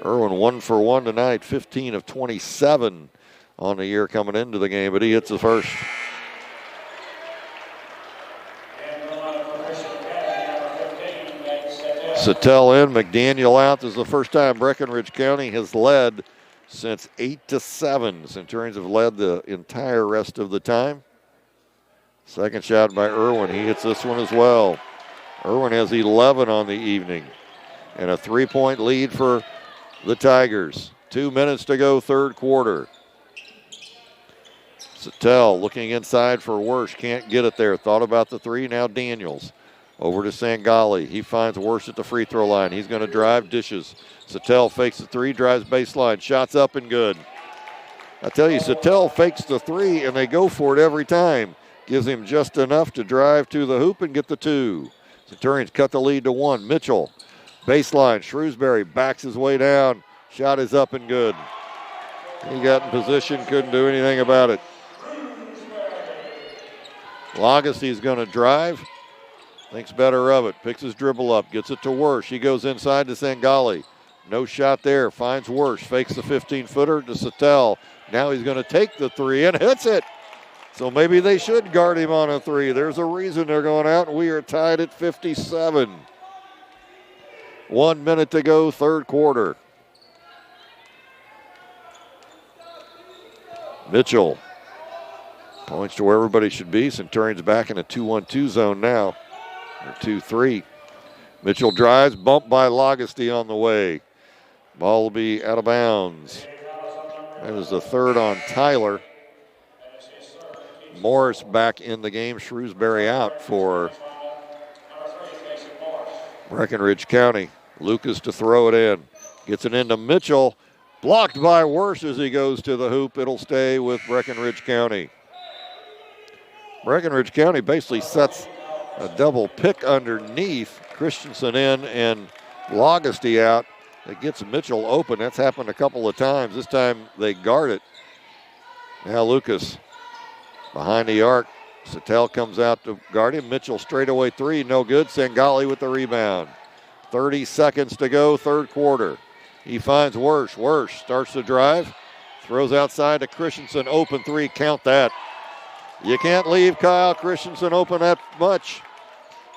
Irwin 1 for 1 tonight, 15 of 27 on the year coming into the game, but he hits the first. Sattel in, McDaniel out. This is the first time Breckinridge County has led since 8-7. Centurions have led the entire rest of the time. Second shot by Irwin. He hits this one as well. Irwin has 11 on the evening. And a 3-point lead for the Tigers. 2 minutes to go, third quarter. Sattel looking inside for Wersch. Can't get it there. Thought about the 3. Now Daniels. Over to Sangali. He finds Wersch at the free throw line. He's going to drive, dishes. Sattel fakes the 3, drives baseline. Shots up and good. I tell you, Sattel fakes the 3, and they go for it every time. Gives him just enough to drive to the hoop and get the 2. Centurions cut the lead to 1. Mitchell, baseline. Shrewsbury backs his way down. Shot is up and good. He got in position, couldn't do anything about it. Logosty's going to drive. Thinks better of it. Picks his dribble up. Gets it to Wersch. He goes inside to Sangali. No shot there. Finds Wersch. Fakes the 15-footer to Sattel. Now he's going to take the 3 and hits it. So maybe they should guard him on a 3. There's a reason they're going out. We are tied at 57. 1 minute to go, third quarter. Mitchell points to where everybody should be. Centurions back in a 2-1-2 zone now. Or 2-3. Mitchell drives, bumped by Logosty on the way. Ball will be out of bounds. That is the 3rd on Tyler. Morris back in the game. Shrewsbury out for Breckinridge County. Lucas to throw it in. Gets it into Mitchell. Blocked by Wersch as he goes to the hoop. It'll stay with Breckinridge County. Breckinridge County basically sets a double pick underneath. Christensen in and Logosty out. It gets Mitchell open. That's happened a couple of times. This time they guard it. Now Lucas behind the arc. Sattel comes out to guard him. Mitchell straightaway 3, no good. Sangali with the rebound. 30 seconds to go, third quarter. He finds Wersch. Wersch starts to drive. Throws outside to Christensen. Open three. Count that. You can't leave Kyle Christensen open that much.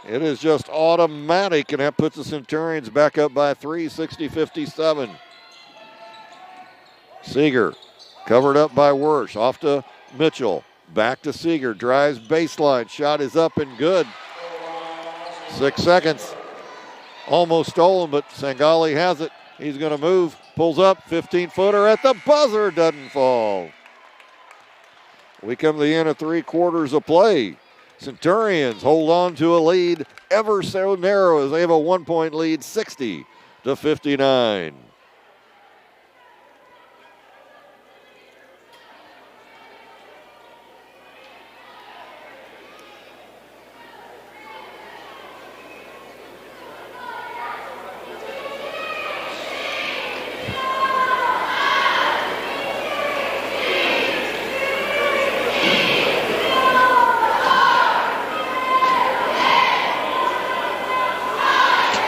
It is just automatic, and that puts the Centurions back up by 3, 60-57. Seeger covered up by Wersch. Off to Mitchell. Back to Seeger. Drives baseline. Shot is up and good. 6 seconds. Almost stolen, but Sangali has it. He's going to move. Pulls up. 15-footer at the buzzer. Doesn't fall. We come to the end of 3 quarters of play. Centurions hold on to a lead ever so narrow as they have a 1-point lead, 60-59.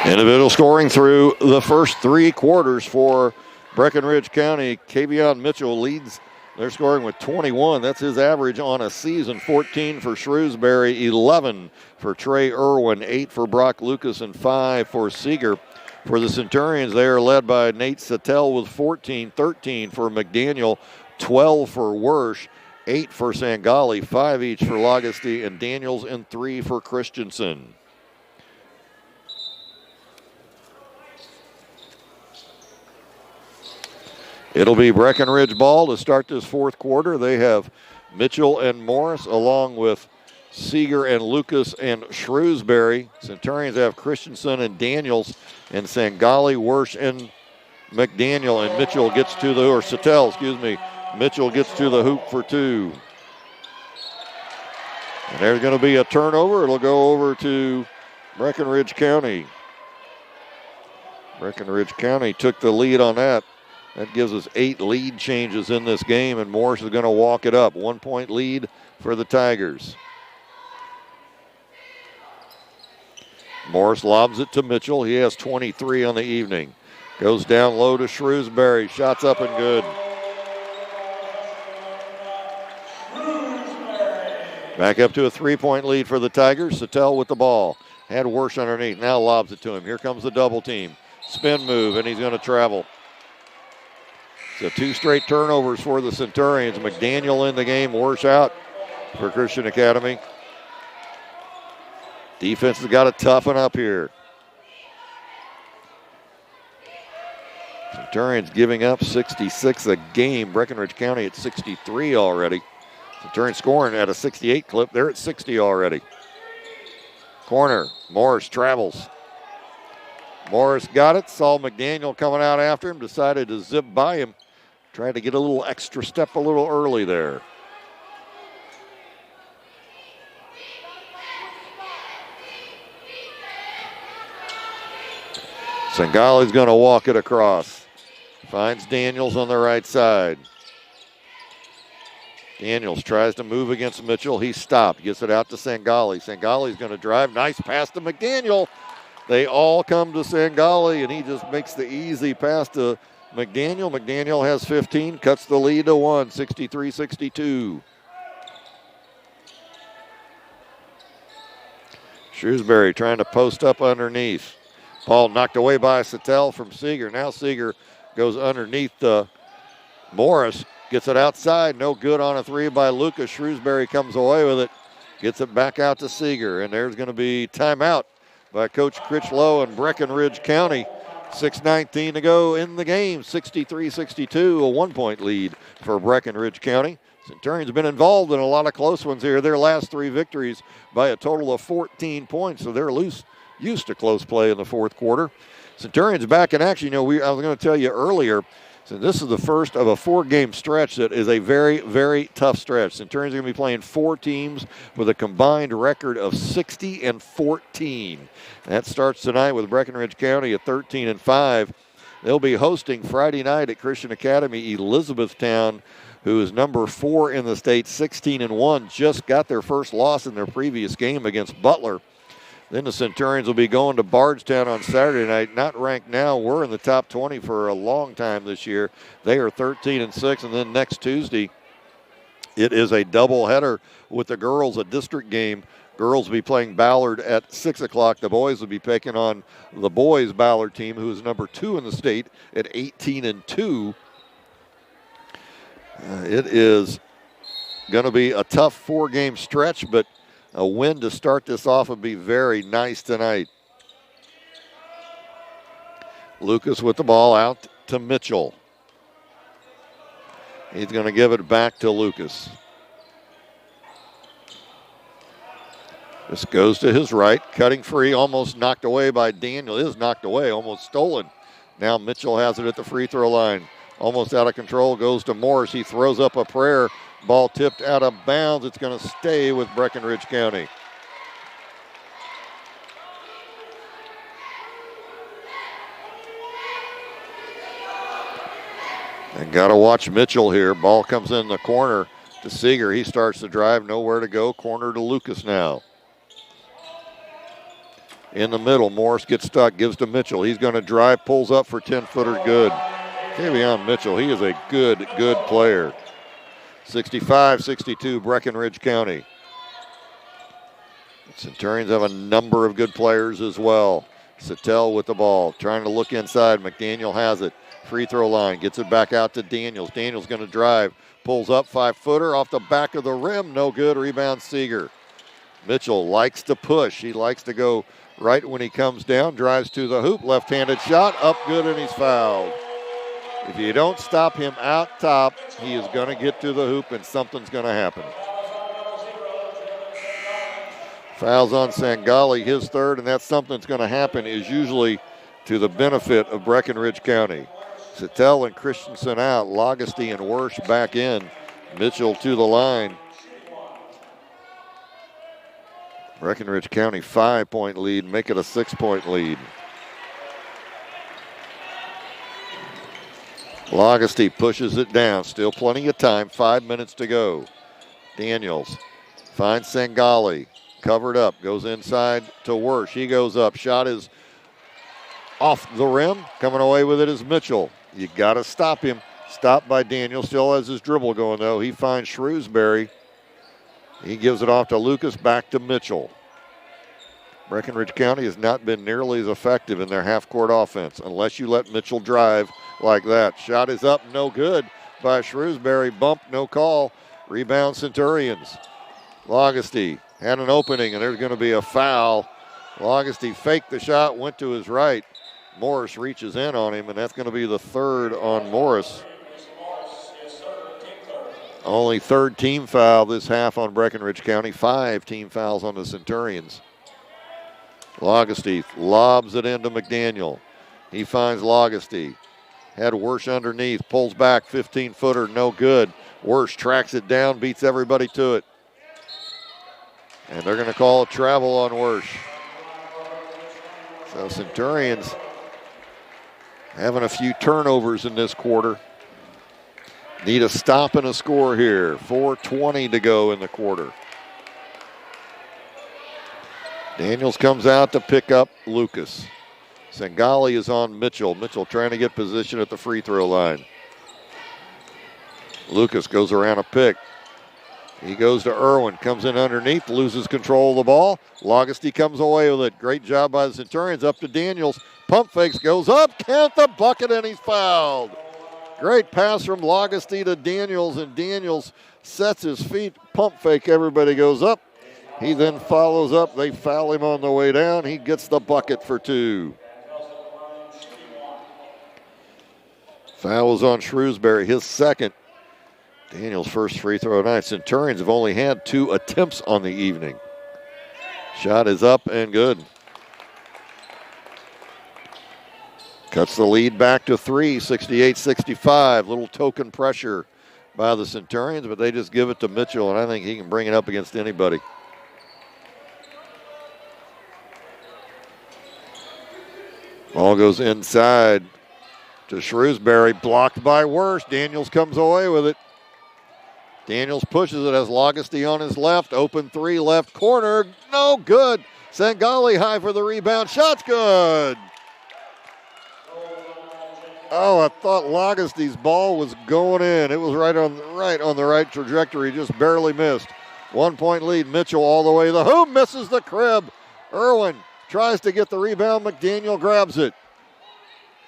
Individual scoring through the first 3 quarters for Breckinridge County. Kavion Mitchell leads. They're scoring with 21. That's his average on a season. 14 for Shrewsbury, 11 for Trey Irwin, 8 for Brock Lucas, and 5 for Seeger. For the Centurions, they are led by Nate Sattel with 14, 13 for McDaniel, 12 for Wersch, 8 for Sangali, 5 each for Lagusty and Daniels, and 3 for Christensen. It'll be Breckinridge ball to start this 4th quarter. They have Mitchell and Morris along with Seeger and Lucas and Shrewsbury. Centurions have Christensen and Daniels and Sangali, Wersch, and McDaniel. And Mitchell gets to the, or Sattel, Mitchell gets to the hoop for 2. And there's going to be a turnover. It'll go over to Breckinridge County. Breckinridge County took the lead on that. That gives us 8 lead changes in this game, and Morris is going to walk it up. 1-point lead for the Tigers. Morris lobs it to Mitchell. He has 23 on the evening. Goes down low to Shrewsbury. Shots up and good. Back up to a 3-point lead for the Tigers. Sattel with the ball. Had Wersch underneath. Now lobs it to him. Here comes the double team. Spin move, and he's going to travel. So 2 straight turnovers for the Centurions. McDaniel in the game, Wersch out for Christian Academy. Defense has got to toughen up here. Centurions giving up 66 a game. Breckinridge County at 63 already. Centurions scoring at a 68 clip. They're at 60 already. Corner, Morris travels. Morris got it, saw McDaniel coming out after him, decided to zip by him. Tried to get a little extra step a little early there. Sangali's going to walk it across. Finds Daniels on the right side. Daniels tries to move against Mitchell. He stopped. Gets it out to Sangali. Sangali's going to drive. Nice pass to McDaniel. They all come to Sangali, and he just makes the easy pass to McDaniel. McDaniel has 15, cuts the lead to 1, 63-62. Shrewsbury trying to post up underneath. Ball knocked away by Sattel from Seeger. Now Seeger goes underneath Morris. Gets it outside. No good on a 3 by Lucas. Shrewsbury comes away with it. Gets it back out to Seeger. And there's going to be timeout by Coach Critchlow and Breckinridge County. 6:19 to go in the game. 63-62, a 1-point lead for Breckinridge County. Centurion's been involved in a lot of close ones here. Their last 3 victories by a total of 14 points, so they're used to close play in the 4th quarter. Centurion's back in action. I was going to tell you earlier, so this is the first of a 4-game stretch that is a very, very tough stretch. Centurion's going to be playing 4 teams with a combined record of 60-14. That starts tonight with Breckinridge County at 13-5. They'll be hosting Friday night at Christian Academy Elizabethtown, who is number 4 in the state, 16-1. Just got their first loss in their previous game against Butler. Then the Centurions will be going to Bardstown on Saturday night. Not ranked now. We're in the top 20 for a long time this year. They are 13-6. And then next Tuesday, it is a doubleheader with the girls, a district game. Girls will be playing Ballard at 6 o'clock. The boys will be taking on the boys Ballard team, who is number 2 in the state at 18-2. It is going to be a tough 4-game stretch, but a win to start this off would be very nice tonight. Lucas with the ball out to Mitchell. He's going to give it back to Lucas. This goes to his right, cutting free, almost knocked away by Daniel. It is knocked away, almost stolen. Now Mitchell has it at the free throw line. Almost out of control, goes to Morris. He throws up a prayer. Ball tipped out of bounds. It's going to stay with Breckinridge County. And got to watch Mitchell here. Ball comes in the corner to Seeger. He starts to drive, nowhere to go. Corner to Lucas now. In the middle, Morris gets stuck, gives to Mitchell. He's going to drive, pulls up for 10-footer, good. Kevion Mitchell, he is a good player. 65-62, Breckinridge County. The Centurions have a number of good players as well. Sattel with the ball, trying to look inside. McDaniel has it. Free throw line, gets it back out to Daniels. Daniels going to drive, pulls up, 5-footer off the back of the rim, no good. Rebound Seeger. Mitchell likes to push. He likes to go right when he comes down, drives to the hoop, left-handed shot, up good, and he's fouled. If you don't stop him out top, he is going to get to the hoop and something's going to happen. Fouls on Sangali, his third, and that something that's going to happen is usually to the benefit of Breckinridge County. Sattel and Christensen out, Logosty and Wersch back in. Mitchell to the line. Breckinridge County 5-point lead, make it a 6-point lead. Logosty pushes it down. Still plenty of time. 5 minutes to go. Daniels finds Sangali. Covered up. Goes inside to Wersch. He goes up. Shot is off the rim. Coming away with it is Mitchell. You got to stop him. Stopped by Daniel. Still has his dribble going, though. He finds Shrewsbury. He gives it off to Lucas. Back to Mitchell. Breckinridge County has not been nearly as effective in their half-court offense unless you let Mitchell drive like that. Shot is up, no good by Shrewsbury. Bump, no call. Rebound Centurions. Logosty had an opening, and there's going to be a foul. Logosty faked the shot, went to his right. Morris reaches in on him, and that's going to be the third on Morris. Only third team foul this half on Breckinridge County. 5 team fouls on the Centurions. Logosty lobs it into McDaniel. He finds Logosty. Had Wersch underneath, pulls back, 15-footer, no good. Wersch tracks it down, beats everybody to it. And they're going to call a travel on Wersch. So Centurions having a few turnovers in this quarter. Need a stop and a score here. 4:20 to go in the quarter. Daniels comes out to pick up Lucas. Sangali is on Mitchell. Mitchell trying to get position at the free throw line. Lucas goes around a pick. He goes to Irwin, comes in underneath, loses control of the ball. Logosty comes away with it. Great job by the Centurions. Up to Daniels. Pump fakes, goes up, count the bucket, and he's fouled. Great pass from Logosty to Daniels, and Daniels sets his feet. Pump fake, everybody goes up. He then follows up. They foul him on the way down. He gets the bucket for 2. Foul was on Shrewsbury, his second. Daniels' first free throw tonight. Centurions have only had 2 attempts on the evening. Shot is up and good. Cuts the lead back to 3, 68-65. Little token pressure by the Centurions, but they just give it to Mitchell, and I think he can bring it up against anybody. Ball goes inside to Shrewsbury, blocked by Wersch. Daniels comes away with it. Daniels pushes it, has Logosty on his left. Open 3, left corner, no good. Sangali high for the rebound. Shot's good. Oh, I thought Lagasty's ball was going in. It was right on the right trajectory, just barely missed. 1 point lead. Mitchell all the way to the hoop, misses the crib. Irwin tries to get the rebound. McDaniel grabs it.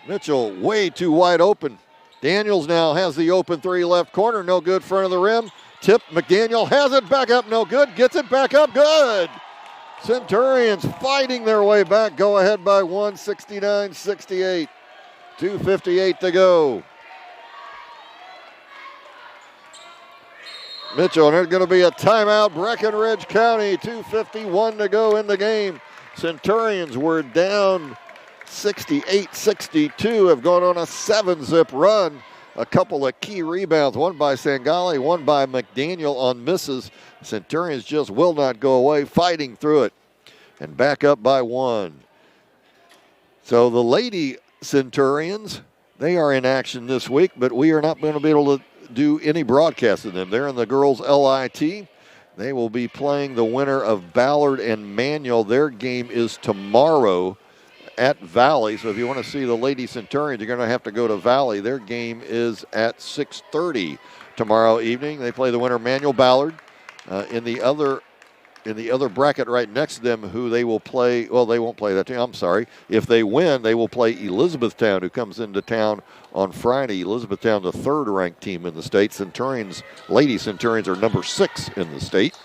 Mitchell way too wide open. Daniels now has the open three left corner. No good, front of the rim. Tip, McDaniel has it back up. No good. Gets it back up. Good. Centurions fighting their way back. Go ahead by 169-68. 2:58 to go. Mitchell, and there's going to be a timeout. Breckenridge County, 2:51 to go in the game. Centurions were down 68-62, have gone on a 7-zip run. A couple of key rebounds, one by Sangali, one by McDaniel on misses. Centurions just will not go away, fighting through it. And back up by 1. So the Lady Centurions, they are in action this week, but we are not going to be able to do any broadcast of them. They're in the girls' LIT. They will be playing the winner of Ballard and Manual. Their game is tomorrow at Valley. So if you want to see the Lady Centurions, you're going to have to go to Valley. Their game is at 6:30 tomorrow evening. They play the winner Manual Ballard. In the other bracket right next to them, who they will play, well, they won't play that team, I'm sorry. If they win, they will play Elizabethtown, who comes into town on Friday. Elizabethtown, the third-ranked team in the state. Centurions, Lady Centurions are number 6 in the state.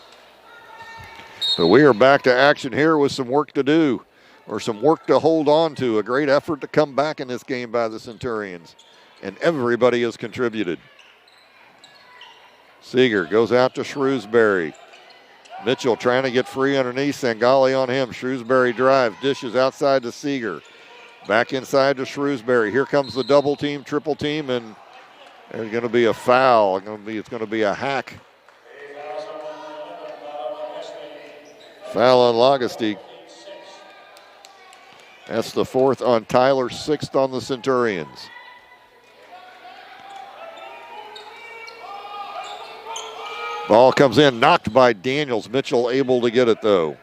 So we are back to action here with some work to do, or some work to hold on to. A great effort to come back in this game by the Centurions, and everybody has contributed. Seeger goes out to Shrewsbury. Mitchell trying to get free underneath. Sangali on him. Shrewsbury drives. Dishes outside to Seeger. Back inside to Shrewsbury. Here comes the double team, triple team, and there's going to be a foul. It's going to be a hack. Foul on Lagaste. That's the 4th on Tyler, 6th on the Centurions. Ball comes in, knocked by Daniels. Mitchell able to get it, though.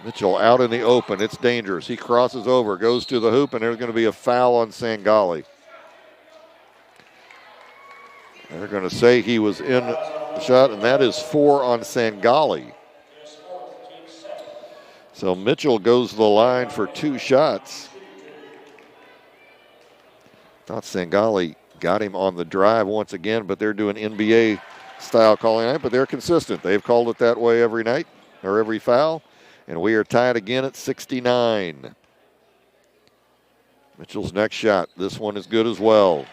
Mitchell out in the open. It's dangerous. He crosses over, goes to the hoop, and there's going to be a foul on Sangali. They're going to say he was in the shot, and that is 4 on Sangali. So Mitchell goes to the line for 2 shots. Thought Sangali got him on the drive once again, but they're doing NBA style calling night, but they're consistent. They've called it that way every night, or every foul, and we are tied again at 69. Mitchell's next shot. This one is good as well.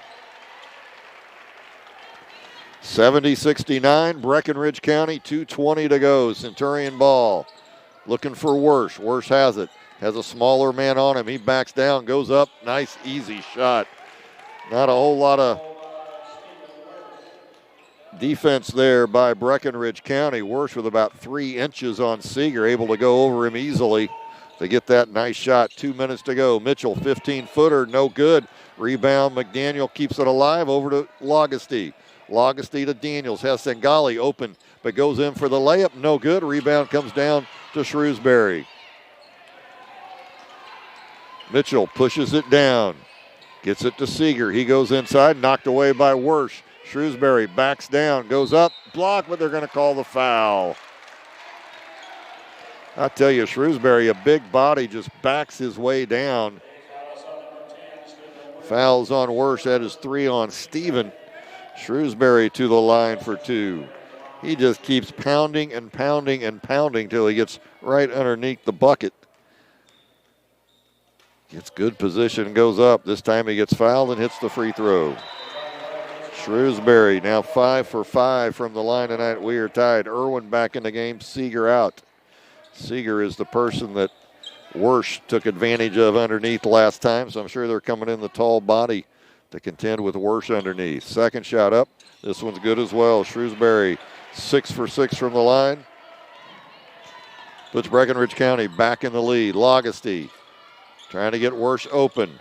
70-69, Breckenridge County, 2:20 to go. Centurion ball. Looking for Wersch. Wersch has it. Has a smaller man on him. He backs down, goes up. Nice, easy shot. Not a whole lot of defense there by Breckenridge County. Wersch with about 3 inches on Seeger, able to go over him easily to get that nice shot. 2 minutes to go. Mitchell, 15-footer, no good. Rebound, McDaniel keeps it alive, over to Lagaste. Lagaste to Daniels, has Sangali open, but goes in for the layup, no good. Rebound comes down to Shrewsbury. Mitchell pushes it down, gets it to Seeger. He goes inside, knocked away by Wersch. Shrewsbury backs down, goes up, blocked, but they're going to call the foul. I tell you, Shrewsbury, a big body, just backs his way down. Fouls on Wersch. That is 3 on Steven. Shrewsbury to the line for 2. He just keeps pounding and pounding and pounding till he gets right underneath the bucket. Gets good position, goes up. This time he gets fouled and hits the free throw. Shrewsbury now 5 for 5 from the line tonight. We are tied. Irwin back in the game. Seeger out. Seeger is the person that Wersch took advantage of underneath last time, so I'm sure they're coming in the tall body to contend with Wersch underneath. Second shot up. This one's good as well. Shrewsbury 6 for 6 from the line. Puts Breckenridge County back in the lead. Lagaste trying to get Wersch open.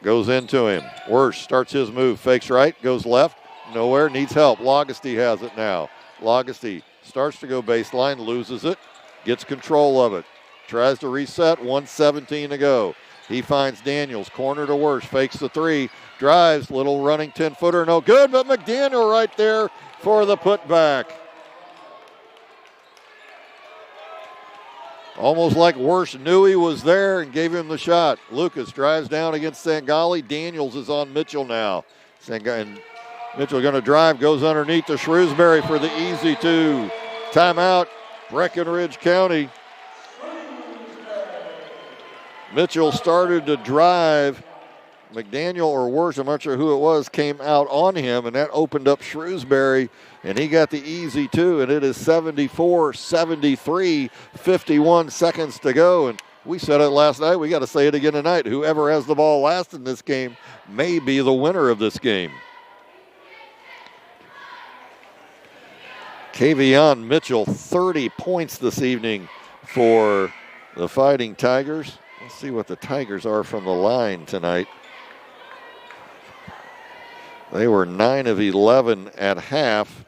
Goes into him. Wersch starts his move. Fakes right. Goes left. Nowhere. Needs help. Lagaste has it now. Lagaste starts to go baseline. Loses it. gets control of it. Tries to reset, 1:17 to go. He finds Daniels, corner to Worsh, fakes the three, drives, little running 10-footer, no good, but McDaniel right there for the putback. Almost like Worsh knew he was there and gave him the shot. Lucas drives down against Sangali. Daniels is on Mitchell now. And Mitchell going to drive, goes underneath to Shrewsbury for the easy two. Timeout, Breckenridge County. Mitchell started to drive. McDaniel or Worsh, I'm not sure who it was, came out on him, and that opened up Shrewsbury, and he got the easy two, and it is 74-73, 51 seconds to go. And we said it last night. We got to say it again tonight. Whoever has the ball last in this game may be the winner of this game. Kavion Mitchell, 30 points this evening for the Fighting Tigers. Let's see what the Tigers are from the line tonight. They were 9 of 11 at half.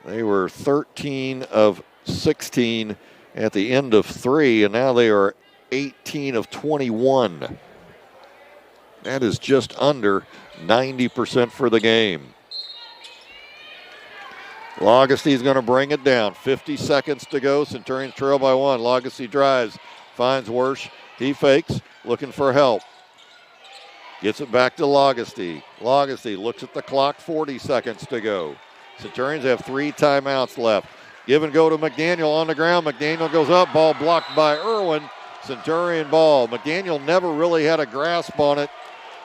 They were 13 of 16 at the end of 3, and now they are 18 of 21. That is just under 90% for the game. Lagaste's going to bring it down. 50 seconds to go. Centurions trail by 1. Lagaste drives, finds Worsh. He fakes, looking for help. Gets it back to Lagaste. Lagaste looks at the clock, 40 seconds to go. Centurions have 3 timeouts left. Give and go to McDaniel on the ground. McDaniel goes up, ball blocked by Irwin. Centurion ball. McDaniel never really had a grasp on it.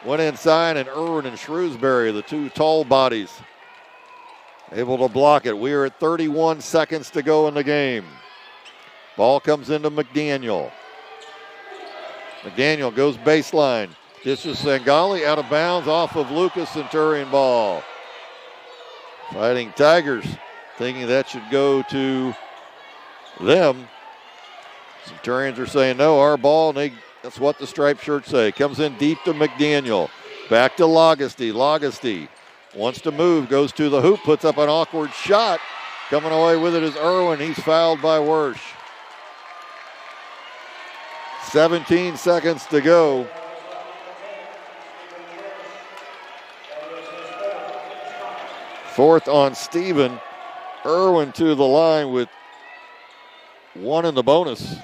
Went inside, and Irwin and Shrewsbury, the two tall bodies, able to block it. We are at 31 seconds to go in the game. Ball comes into McDaniel. McDaniel goes baseline. This is Sangali out of bounds off of Lucas. Centurion ball. Fighting Tigers thinking that should go to them. Centurions are saying no, our ball, and that's what the striped shirts say. Comes in deep to McDaniel. Back to Lagaste. Lagaste wants to move, goes to the hoop, puts up an awkward shot. Coming away with it is Irwin. He's fouled by Worsh. 17 seconds to go. Fourth on Steven. Irwin to the line with 1 in the bonus.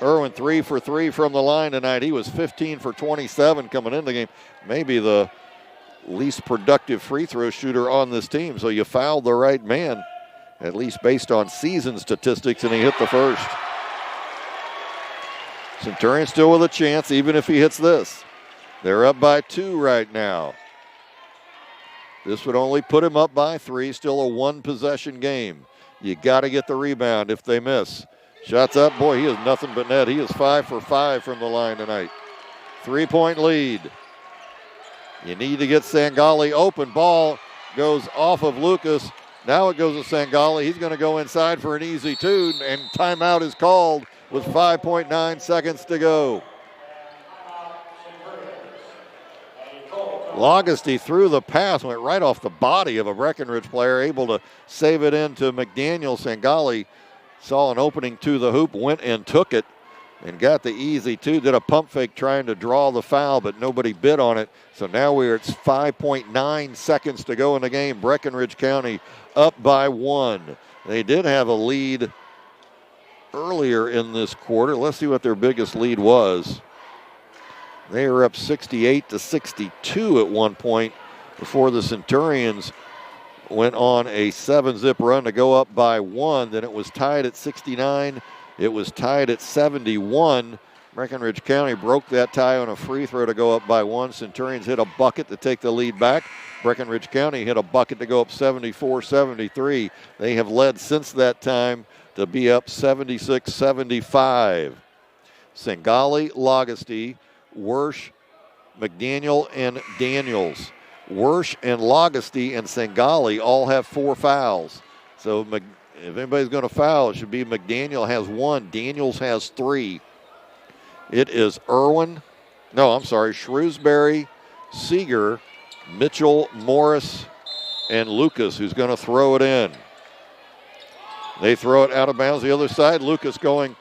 Irwin 3 for 3 from the line tonight. He was 15 for 27 coming in the game. Maybe the least productive free throw shooter on this team. So you fouled the right man, at least based on season statistics, and he hit the first. Centurion still with a chance, even if he hits this. They're up by 2 right now. This would only put him up by 3, still a 1-possession game. You got to get the rebound if they miss. Shots up, boy, he is nothing but net. He is 5 for 5 from the line tonight. 3-point lead. You need to get Sangali open. Ball goes off of Lucas. Now it goes to Sangali. He's going to go inside for an easy 2, and timeout is called with 5.9 seconds to go. Lagaste threw the pass, went right off the body of a Breckenridge player, able to save it into McDaniel. Sangali saw an opening to the hoop, went and took it, and got the easy 2. Did a pump fake trying to draw the foul, but nobody bid on it. So now we're at 5.9 seconds to go in the game. Breckenridge County up by 1. They did have a lead earlier in this quarter. Let's see what their biggest lead was. They were up 68-62 at one point before the Centurions went on a 7-zip run to go up by 1. Then it was tied at 69. It was tied at 71. Breckenridge County broke that tie on a free throw to go up by 1. Centurions hit a bucket to take the lead back. Breckenridge County hit a bucket to go up 74-73. They have led since that time to be up 76-75. Sangali, Lagaste, Worsh, McDaniel, and Daniels. Worsh and Lagaste and Sangali all have 4 fouls. So if anybody's going to foul, it should be McDaniel has 1. Daniels has 3. It is Shrewsbury, Seeger, Mitchell, Morris, and Lucas who's going to throw it in. They throw it out of bounds the other side. Lucas going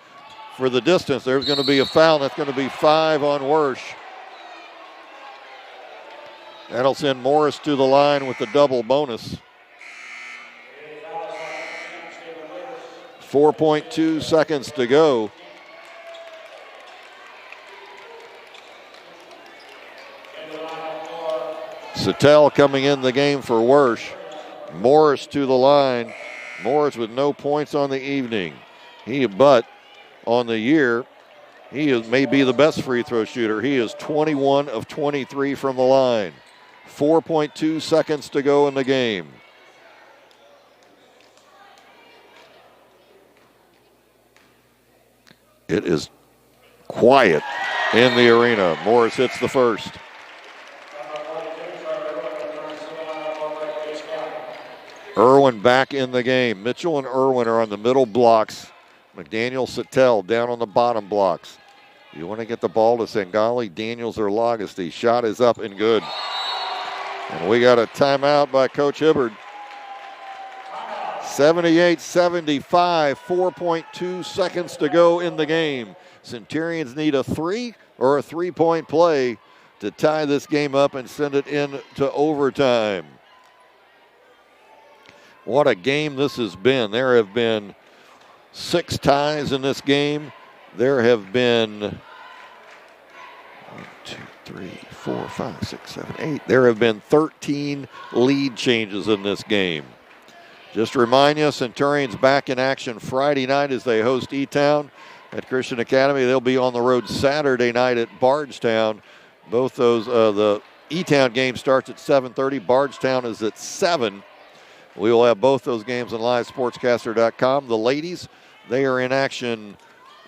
for the distance. There's going to be a foul. That's going to be 5 on Wersch. That'll send Morris to the line with the double bonus. 4.2 seconds to go. Sattel coming in the game for Wersch. Morris to the line. Morris with no points on the evening. But on the year, he may be the best free throw shooter. He is 21 of 23 from the line. 4.2 seconds to go in the game. It is quiet in the arena. Morris hits the first. Irwin back in the game. Mitchell and Irwin are on the middle blocks. McDaniel, Sattel down on the bottom blocks. You want to get the ball to Sangali, Daniels, or Lagosty. Shot is up and good. And we got a timeout by Coach Hibbard. 78-75, 4.2 seconds to go in the game. Centurions need a 3 or a 3-point play to tie this game up and send it into overtime. What a game this has been. There have been 6 ties in this game. There have been 1, 2, 3, 4, 5, 6, 7, 8. There have been 13 lead changes in this game. Just to remind you, Centurions back in action Friday night as they host E-Town at Christian Academy. They'll be on the road Saturday night at Bardstown. Both those, the E-Town game starts at 7:30. Bardstown is at 7. We will have both those games on livesportscaster.com. The ladies, they are in action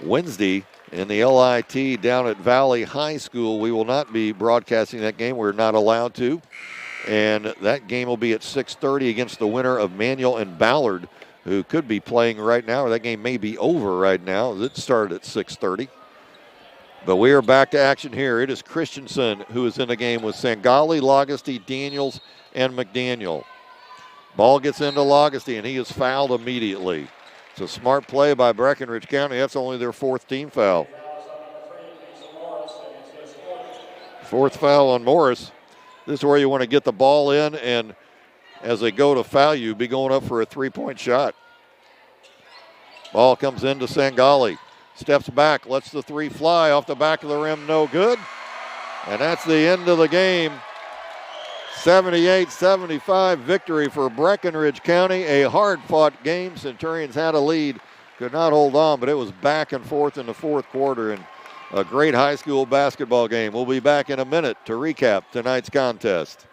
Wednesday in the LIT down at Valley High School. We will not be broadcasting that game. We're not allowed to. And that game will be at 6:30 against the winner of Manual and Ballard, who could be playing right now, or that game may be over right now. It started at 6:30. But we are back to action here. It is Christensen who is in the game with Sangali, Lagosty, Daniels, and McDaniel. Ball gets into Lagosty, and he is fouled immediately. It's a smart play by Breckenridge County. That's only their 4th team foul. 4th foul on Morris. This is where you want to get the ball in, and as they go to foul you, be going up for a 3-point shot. Ball comes into Sangali. Steps back, lets the 3 fly off the back of the rim, no good. And that's the end of the game. 78-75 victory for Breckenridge County. A hard-fought game. Centurions had a lead, could not hold on, but it was back and forth in the 4th quarter, and a great high school basketball game. We'll be back in a minute to recap tonight's contest.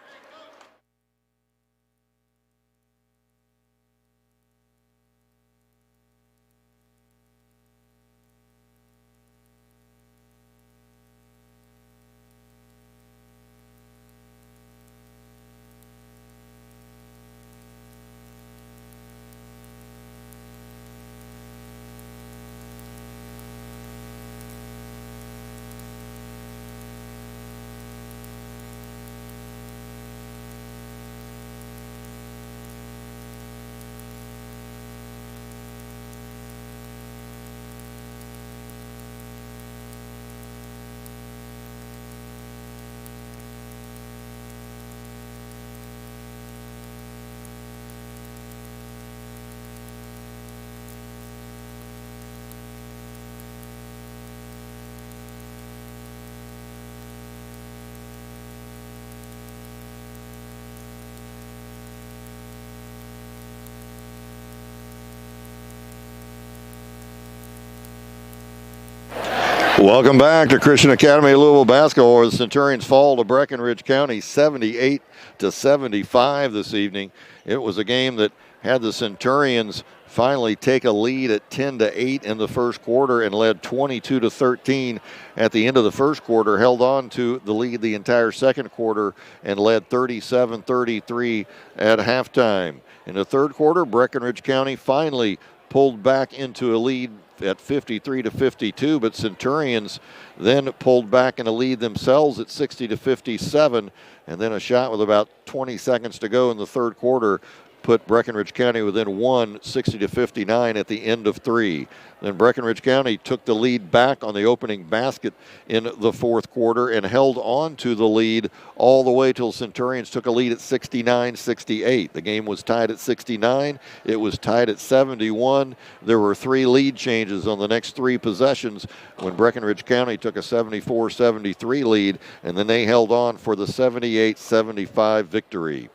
Welcome back to Christian Academy Louisville basketball, where the Centurions fall to Breckenridge County 78-75 this evening. It was a game that had the Centurions finally take a lead at 10-8 in the first quarter and led 22-13 at the end of the first quarter, held on to the lead the entire second quarter and led 37-33 at halftime. In the third quarter, Breckenridge County finally pulled back into a lead at 53-52, but Centurions then pulled back in a lead themselves at 60-57, and then a shot with about 20 seconds to go in the third quarter put Breckinridge County within one, 60-59 at the end of 3. Then Breckinridge County took the lead back on the opening basket in the fourth quarter and held on to the lead all the way till Centurions took a lead at 69-68. The game was tied at 69. It was tied at 71. There were 3 lead changes on the next 3 possessions when Breckinridge County took a 74-73 lead, and then they held on for the 78-75 victory.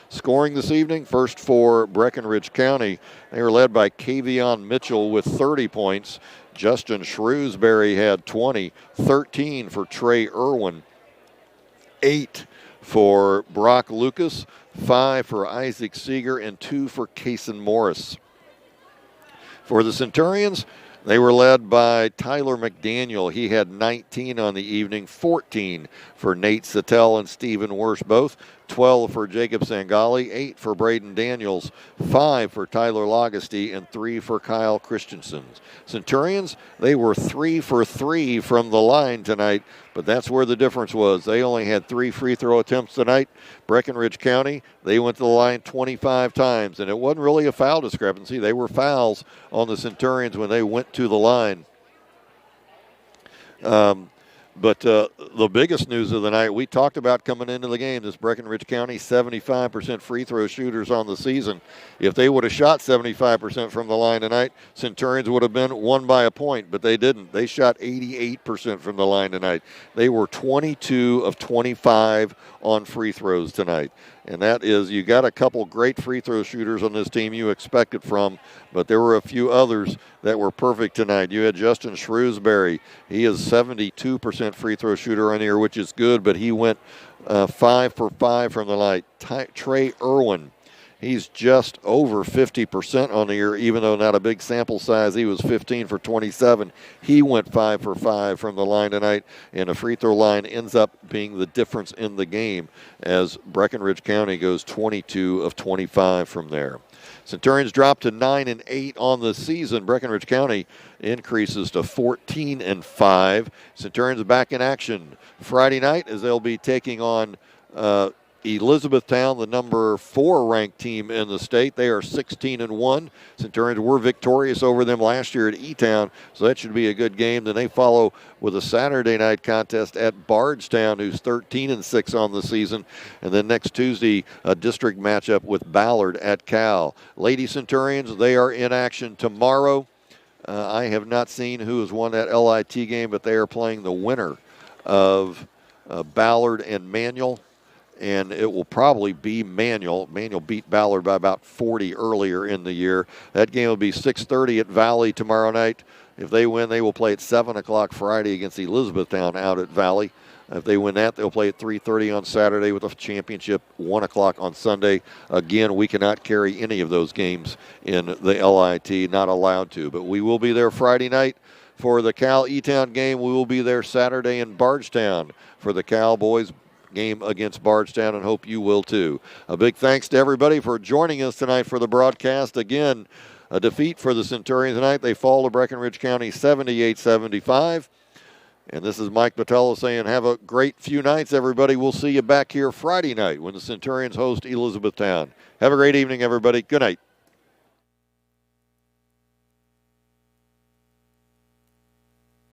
Scoring this evening, first for Breckinridge County, they were led by Kavion Mitchell with 30 points. Justin Shrewsbury had 20, 13 for Trey Irwin, 8 for Brock Lucas, 5 for Isaac Seeger, and 2 for Kason Morris. For the Centurions, they were led by Tyler McDaniel. He had 19 on the evening, 14 for Nate Sattel and Stephen Worsh both, 12 for Jacob Sangali, 8 for Braden Daniels, 5 for Tyler Lagasty, and 3 for Kyle Christensen. Centurions, they were 3 for 3 from the line tonight, but that's where the difference was. They only had 3 free throw attempts tonight. Breckinridge County, they went to the line 25 times, and it wasn't really a foul discrepancy. They were fouls on the Centurions when they went to the line. But the biggest news of the night, we talked about coming into the game, this Breckinridge County 75% free throw shooters on the season. If they would have shot 75% from the line tonight, Centurions would have been won by a point, but they didn't. They shot 88% from the line tonight. They were 22 of 25 on free throws tonight. And that is, you got a couple great free throw shooters on this team you expect it from, but there were a few others that were perfect tonight. You had Justin Shrewsbury. He is 72% free throw shooter on here, which is good, but he went 5 for 5 from the line. Trey Irwin, he's just over 50% on the year, even though not a big sample size. He was 15 for 27. He went 5 for 5 from the line tonight, and the free throw line ends up being the difference in the game as Breckinridge County goes 22 of 25 from there. Centurions dropped to 9-8 on the season. Breckinridge County increases to 14-5. Centurions back in action Friday night as they'll be taking on Elizabethtown, the number 4 ranked team in the state. They are 16-1. Centurions were victorious over them last year at E-Town, so that should be a good game. Then they follow with a Saturday night contest at Bardstown, who's 13-6 on the season. And then next Tuesday, a district matchup with Ballard at Cal. Lady Centurions, they are in action tomorrow. I have not seen who has won that LIT game, but they are playing the winner of Ballard and Manual. And it will probably be Manual. Manual beat Ballard by about 40 earlier in the year. That game will be 6:30 at Valley tomorrow night. If they win, they will play at 7 o'clock Friday against Elizabethtown out at Valley. If they win that, they'll play at 3:30 on Saturday with a championship, 1 o'clock on Sunday. Again, we cannot carry any of those games in the LIT, not allowed to. But we will be there Friday night for the Cal E-Town game. We will be there Saturday in Bardstown for the Cowboys game against Bardstown, and hope you will too. A big thanks to everybody for joining us tonight for the broadcast. Again, a defeat for the Centurions tonight. They fall to Breckinridge County 78-75. And this is Mike Botello saying have a great few nights, everybody. We'll see you back here Friday night when the Centurions host Elizabethtown. Have a great evening, everybody. Good night.